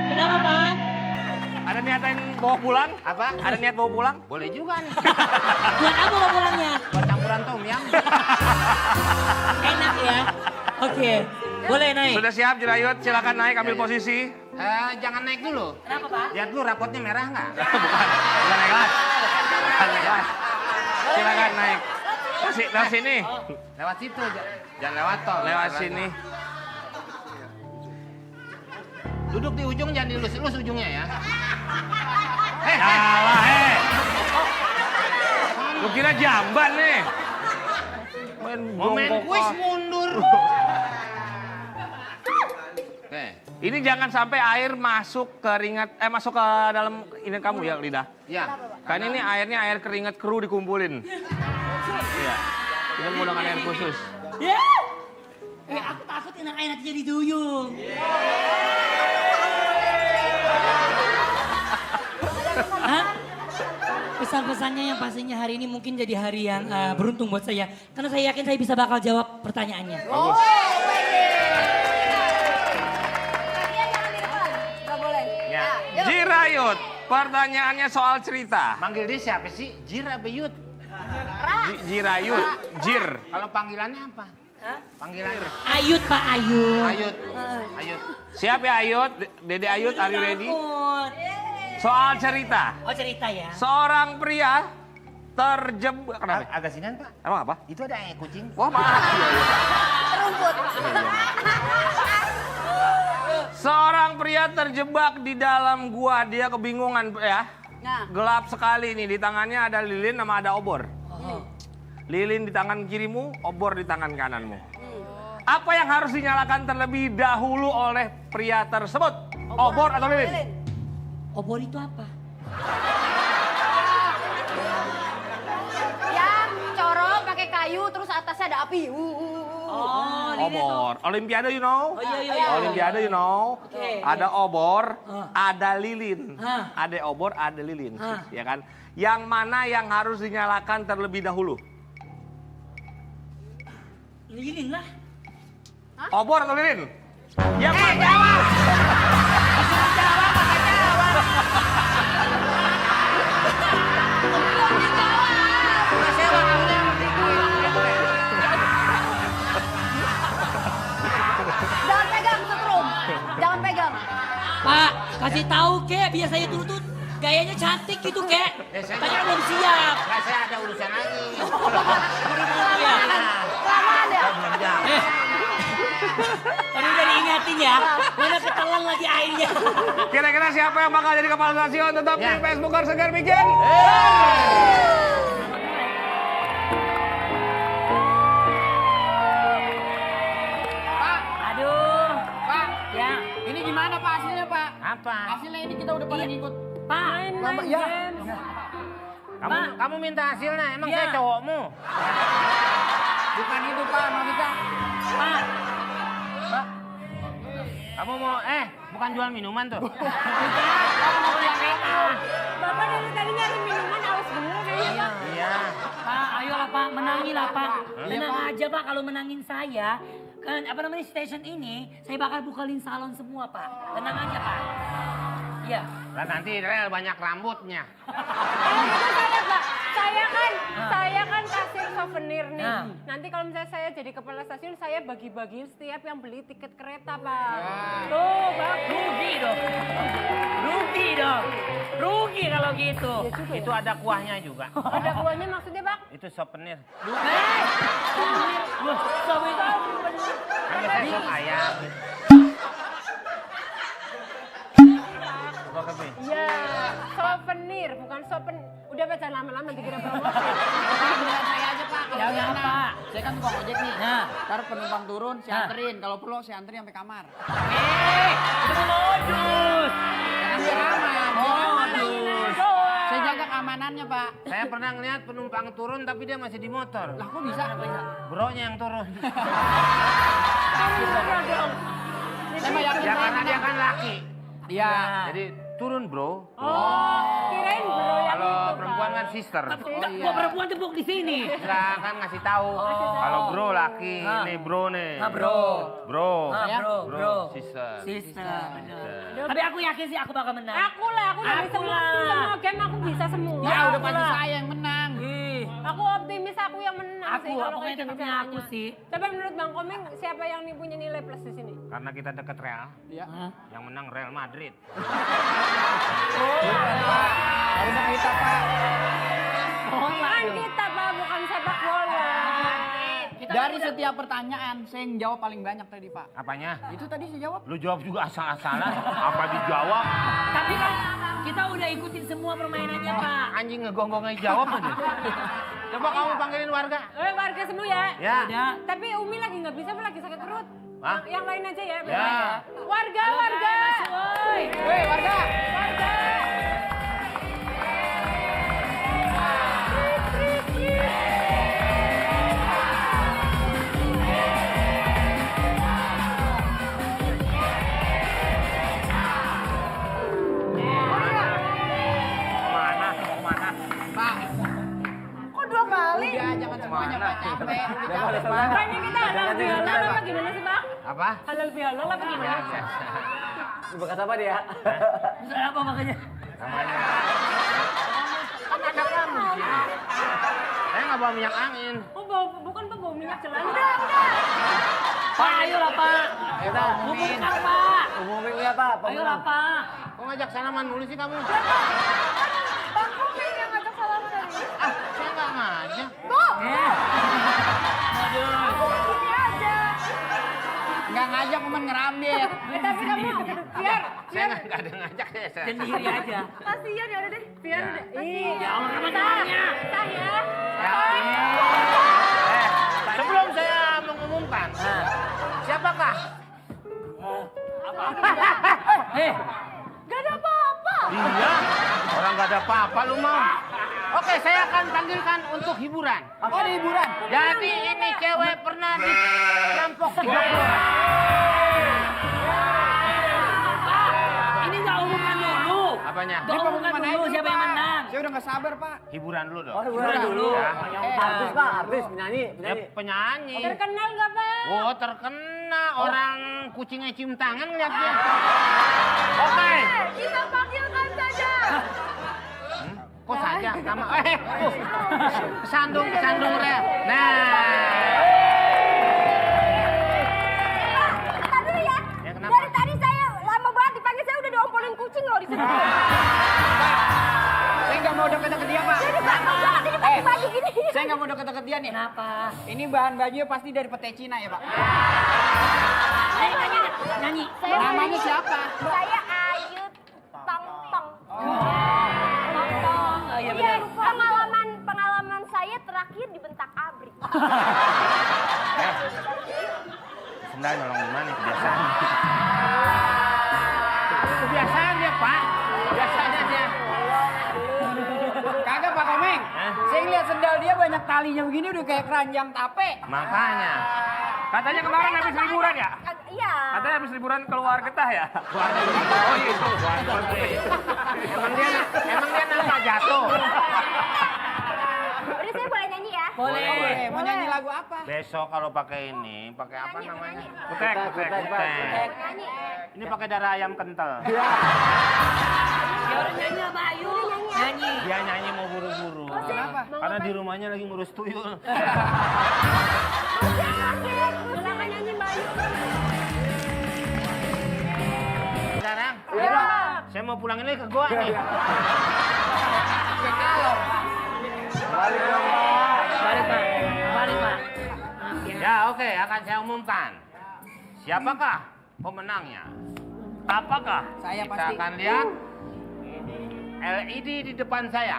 S2: Kenapa Pak?
S3: Ada niatan bawa pulang?
S5: Apa?
S3: Ada niat bawa pulang?
S5: Boleh juga nih.
S2: Buat apa Pak pulangnya?
S5: Buat campuran tom yam.
S2: Enak ya? Oke, boleh naik.
S3: Sudah siap Jirayut? Silakan naik ambil posisi.
S5: Jangan naik dulu.
S2: Kenapa Pak?
S5: Lihat dulu rapotnya merah nggak?
S3: Bukan naik kelas. Bukan naik kelas. Silakan naik. Lewat sini.
S5: Lewat situ. Jangan lewat tol.
S3: Lewat sini.
S5: Duduk di ujung, jangan dilus-lus ujungnya ya.
S3: Salah, Lu kira jamban nih?
S5: Momen kuis mundur. Oke.
S3: Ini jangan sampai air masuk ke masuk ke dalam ini kamu ya, lidah.
S5: Ya.
S3: Kan ini airnya air keringat kru dikumpulin. Iya. Ini menggunakan air khusus.
S2: Ya. Aku takut air nanti jadi duyung. Hah? Pesan-pesannya yang pastinya hari ini mungkin jadi hari yang beruntung buat saya. Karena saya yakin saya bisa bakal jawab pertanyaannya.
S3: Bagus.
S4: Nggak boleh.
S5: Ya.
S3: Jirayut, pertanyaannya soal cerita.
S5: Manggil dia siapa sih? Jir apa Yud?
S3: Jirayut, Jir.
S5: Kalau panggilannya apa? Panggilannya?
S2: Ayut Pak Ayut.
S5: Ayut. Ayut.
S3: Siap ya Ayut? Dede Ayut, are you ready?
S2: Ampun.
S3: Soal cerita.
S2: Oh cerita ya.
S3: Seorang pria terjebak. Kenapa?
S5: Agak sinan Pak.
S3: Emang apa?
S5: Itu ada kucing.
S3: Wah, maaf. Iya, iya.
S4: Rumput.
S3: Seorang pria terjebak di dalam gua, dia kebingungan ya.
S4: Nah.
S3: Gelap sekali nih, di tangannya ada lilin sama ada obor. Lilin di tangan kirimu, obor di tangan kananmu. Apa yang harus dinyalakan terlebih dahulu oleh pria tersebut? Obor atau lilin?
S2: Obor itu apa?
S4: Yang corong pakai kayu terus atasnya ada api.
S2: Oh, lilin itu.
S3: Obor. Olimpiade you know?
S2: Oh, iya.
S3: Olimpiade you know?
S2: Oke.
S3: Ada obor, ada lilin.
S2: Hah.
S3: Ada obor, ada lilin.
S2: Hah.
S3: Ya kan? Yang mana yang harus dinyalakan terlebih dahulu?
S2: Lilin lah.
S3: Obor atau lilin? Yang mana?
S4: Jangan pegang setrum. Jangan pegang.
S2: Pak, kasih tahu kek, biar saya tuntut. Gayanya cantik gitu kek.
S5: saya-
S2: Tadi belum siap.
S5: Nggak, saya ada urusan lagi.
S2: Ya.
S4: Kelamaan ya.
S2: Tadi udah diingatin ya. Mana ketelan lagi airnya.
S3: Kira-kira siapa yang bakal jadi kepala stasiun? Tetap
S5: Ya.
S3: di Facebooker Segar Bikin.
S2: Aduh.
S7: Pak,
S2: Ya.
S7: ini gimana Pak hasilnya Pak?
S5: Apa?
S7: Hasilnya ini kita udah pada ngikut.
S2: Pak.
S6: Main games.
S5: Kamu minta hasilnya, emang
S2: Iya.
S5: saya cowokmu.
S7: Bukan itu Pak, Novita.
S2: Pak.
S5: Kamu mau, bukan jual minuman tuh.
S6: Bapak dari tadi nyari minuman aus bener kayaknya.
S5: Iya.
S2: Pak, ayolah Pak, menangilah Pak. Tenang aja Pak, kalau menangin saya, kan apa namanya station ini, saya bakal bukalin salon semua Pak. Tenang aja Pak. Iya.
S5: Lah nanti Rel banyak rambutnya.
S6: Kalau gitu saya Pak, saya kan kasir souvenir nih.
S2: Nah.
S6: Nanti kalau misalnya saya jadi kepala stasiun, saya bagi-bagiin setiap yang beli tiket kereta Pak. Tuh, bagus.
S2: Rugi dong. Rugi dong. Rugi kalau gitu.
S5: Itu ada kuahnya juga.
S6: Ada kuahnya maksudnya Pak?
S5: Itu souvenir.
S2: Loh, souvenir.
S5: Kan biasanya sop ayam. Apa, Kepi?
S6: Iya, souvenir bukan Udah Pak, jangan lama-lama dikira promosi.
S7: Giliran saya aja Pak. Kalau
S2: Jangan,
S7: enak.
S2: Pak.
S7: Saya kan tukang ojek nih.
S2: Nah.
S7: Ntar penumpang turun, saya
S2: Nah.
S7: anterin. Kalau perlu saya anterin sampai kamar.
S2: Itu modus.
S7: Kan biar aman.
S2: Modus.
S7: Saya jaga keamanannya Pak.
S5: Saya pernah ngeliat penumpang turun tapi dia masih di motor.
S7: Lah kok bisa?
S5: Bronya yang turun.
S7: Saya mah yakin
S5: Ya
S7: saya
S5: karena dia kan laki.
S7: Iya.
S5: Jadi turun bro.
S6: Kirain bro yang
S5: Kalau
S6: itu,
S5: perempuan
S6: Pak.
S5: kan sister.
S2: Kok perempuan tepuk di sini?
S5: Enggak kan ngasih tahu. Kalau bro laki,
S2: Ah.
S5: ini bro nih.
S2: Ah, bro.
S5: Bro.
S2: Ah, bro.
S5: Sister.
S2: Sister. bener. Tapi aku yakin sih aku bakal menang.
S6: Aku lah, aku dari
S2: Aku
S6: semua
S2: lah.
S6: game aku bisa semua.
S7: Ya udah
S2: aku
S7: pasti
S2: lah.
S7: saya yang menang.
S6: Aku optimis aku yang menang
S2: Aku,
S6: sih kalau
S2: pokoknya
S6: kayak
S2: tetapnya
S6: caranya.
S2: aku sih.
S6: Coba menurut Bang Komeng siapa yang punya nilai plus di sini?
S5: Karena kita deket Real,
S7: Iya.
S5: yang menang Real Madrid.
S7: Harusnya kita Pak.
S6: Kan kita Pak, bukan sepak bola.
S7: Dari setiap pertanyaan saya yang jawab paling banyak tadi Pak.
S5: Apanya?
S7: Itu tadi saya jawab.
S5: Lu jawab juga asal-asalan. Apa dijawab?
S2: Tapi kan kita udah ikutin semua permainannya, Pak.
S5: Anjing ngegonggongnya jawab aja. Coba kamu panggilin warga.
S6: Warga semua ya.
S5: Ya.
S2: Udah.
S6: Tapi Umi lagi nggak bisa, lagi sakit perut.
S5: Hah?
S6: Yang lain aja ya.
S5: Ya.
S6: Warga, warga.
S2: Masuk, woi.
S7: Woi warga.
S6: Warga.
S5: Mana? Mana?
S7: Pak.
S8: Kok 2 kali?
S7: Udah jangan semuanya Pak capek. Udah
S1: Udah,
S7: capek
S1: udah,
S7: Pak.
S6: Pak, ini kita halal bihalal apa gimana sih Pak?
S5: Apa?
S6: Halal bihalal apa gimana?
S1: Bekas apa dia?
S2: Terus apa makanya?
S5: Namanya. Kan ada kamu di sini. Saya nggak bawa minyak angin.
S6: Oh, bukan Pak, bau minyak jelas.
S2: Pak, ayolah, Pak.
S1: Kita
S2: Umumkan, Pak.
S1: umumin ya Pak,
S2: Ayolah,
S1: pemenang.
S2: Pak.
S5: Kok ngajak salaman mulu sih kamu?
S8: Bang Komeng yang ngajak salaman tadi.
S5: Ah, saya nggak ngajak.
S8: Ini aja.
S7: Nggak ngajak cuma ngerambit.
S6: Tapi kamu biar
S5: Saya nggak ada ngajak ya. Saya.
S2: Sendiri aja.
S8: Kasihan ya udah deh.
S6: biar
S5: Ya.
S2: Ya Allah, kamu temannya.
S6: sah ya.
S5: Sebelum saya mengumumkan, siapakah?
S2: Eh,
S8: Gak ada apa-apa.
S5: Iya, orang nggak ada apa-apa lu mau. Oke, saya akan panggilkan untuk hiburan.
S7: Oh ada hiburan.
S5: Jadi ini cewek pernah dirampok 30 orang.
S2: ini nggak umumkan dulu.
S5: Apanya?
S2: Nggak umumkan dulu siapa yang menang.
S7: Saya udah nggak sabar Pak.
S5: Hiburan dulu dong.
S1: Oh, hiburan dulu.
S5: Ya.
S1: Artis Pak, artis, penyanyi,
S5: Ya,
S1: penyanyi.
S5: penyanyi.
S6: Terkenal nggak Pak?
S5: Oh, terkena orang kucingnya cium tangan lihat dia. Oke.
S8: Kita panggilkan saja.
S5: Kok saja nama kesandung Rel. Nah.
S4: Tadi ya,
S5: Ya, kenapa?
S4: dari tadi saya lama banget dipanggil, saya udah diompolin kucing loh di sini.
S7: Saya nggak mau deket-deket dia Pak.
S4: Jadi bagus banget ini pakai baju gini.
S7: Saya nggak mau deket-deket dia nih.
S2: Kenapa?
S7: Ini bahan bajunya pasti dari pete Cina ya Pak.
S2: Ayo nyanyi.
S7: Namanya siapa?
S4: Saya Ayu Tong Tong.
S2: Oh, iya
S4: Iya,
S2: benar.
S4: pengalaman saya terakhir dibentak abri.
S5: Sendal nolong gimana kebiasaan. Kebiasaan dia, Pak. Biasanya dia.
S7: Kagak Pak Komeng. Saya ngeliat sendal dia banyak talinya begini udah kayak keranjang tape.
S5: Makanya. Katanya kemarin habis liburan ya?
S4: Iya.
S5: Katanya habis liburan keluar getah ya? Oh gitu. Emang dia nangka jatuh.
S4: Udah saya boleh nyanyi ya?
S2: Boleh.
S7: Mau nyanyi lagu apa?
S5: Besok kalau pakai ini, pakai apa namanya? Kutek.
S4: Nyanyi.
S5: Ini pakai darah ayam kental.
S2: Ya udah nyanyi lah, Mbak Ayu. Nyanyi.
S5: Dia nyanyi mau buru-buru.
S7: Kenapa?
S5: Karena di rumahnya lagi ngurus tuyul.
S6: Silakan nyanyi Mbak Ayu.
S5: Sekarang,
S4: Ya.
S5: saya mau pulangin lagi ke gua nih.
S1: Balik dong Pak.
S2: Balik, Pak. Balik, Pak.
S5: Ya oke, akan saya umumkan. Siapakah pemenangnya? Apakah
S7: Saya
S5: kita
S7: pasti.
S5: akan lihat LED di depan saya?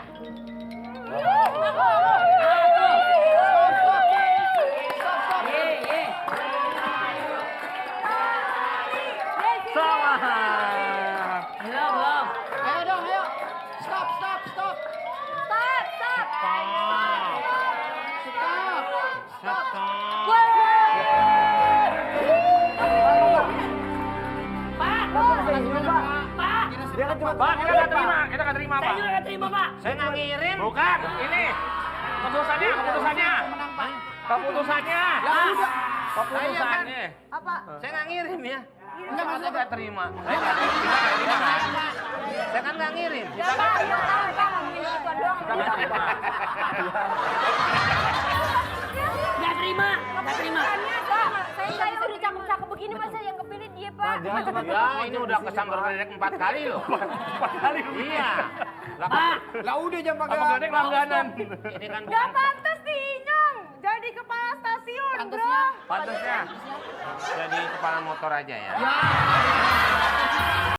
S3: Sama.
S2: Belum.
S7: Ayo dong, ayo. Stop.
S4: Stop.
S7: Stop.
S2: Pak.
S1: Dia kan cuma
S3: Pak, kita nggak terima,
S2: Saya
S3: Pak.
S2: juga nggak terima, Pak.
S5: Saya nggak ngirim.
S3: Bukan, ini keputusannya. Keputusannya.
S4: Apa?
S5: Saya nggak ngirim ya. Enggak, saya nggak terima. Saya kan nggak ngirim.
S4: Ya Pak, ya tahu Pak, ngomongin gituan doang.
S2: Nggak terima.
S4: Bukannya, Pak. Saya udah cakep-cakep begini, masa yang kepilih dia, Pak?
S1: Jangan cuma
S5: Ya, ini udah kesambar geledek 4 kali loh.
S3: 4 kali.
S5: Iya.
S2: Pak.
S7: Lah udah jam
S3: Apa geledek langganan?
S5: Ini kan
S8: Gak
S5: bukan
S8: pantas diinyong. Jadi kepala stasiun, bro.
S3: Pantasnya.
S5: jadi kepala motor aja ya.
S7: Ya.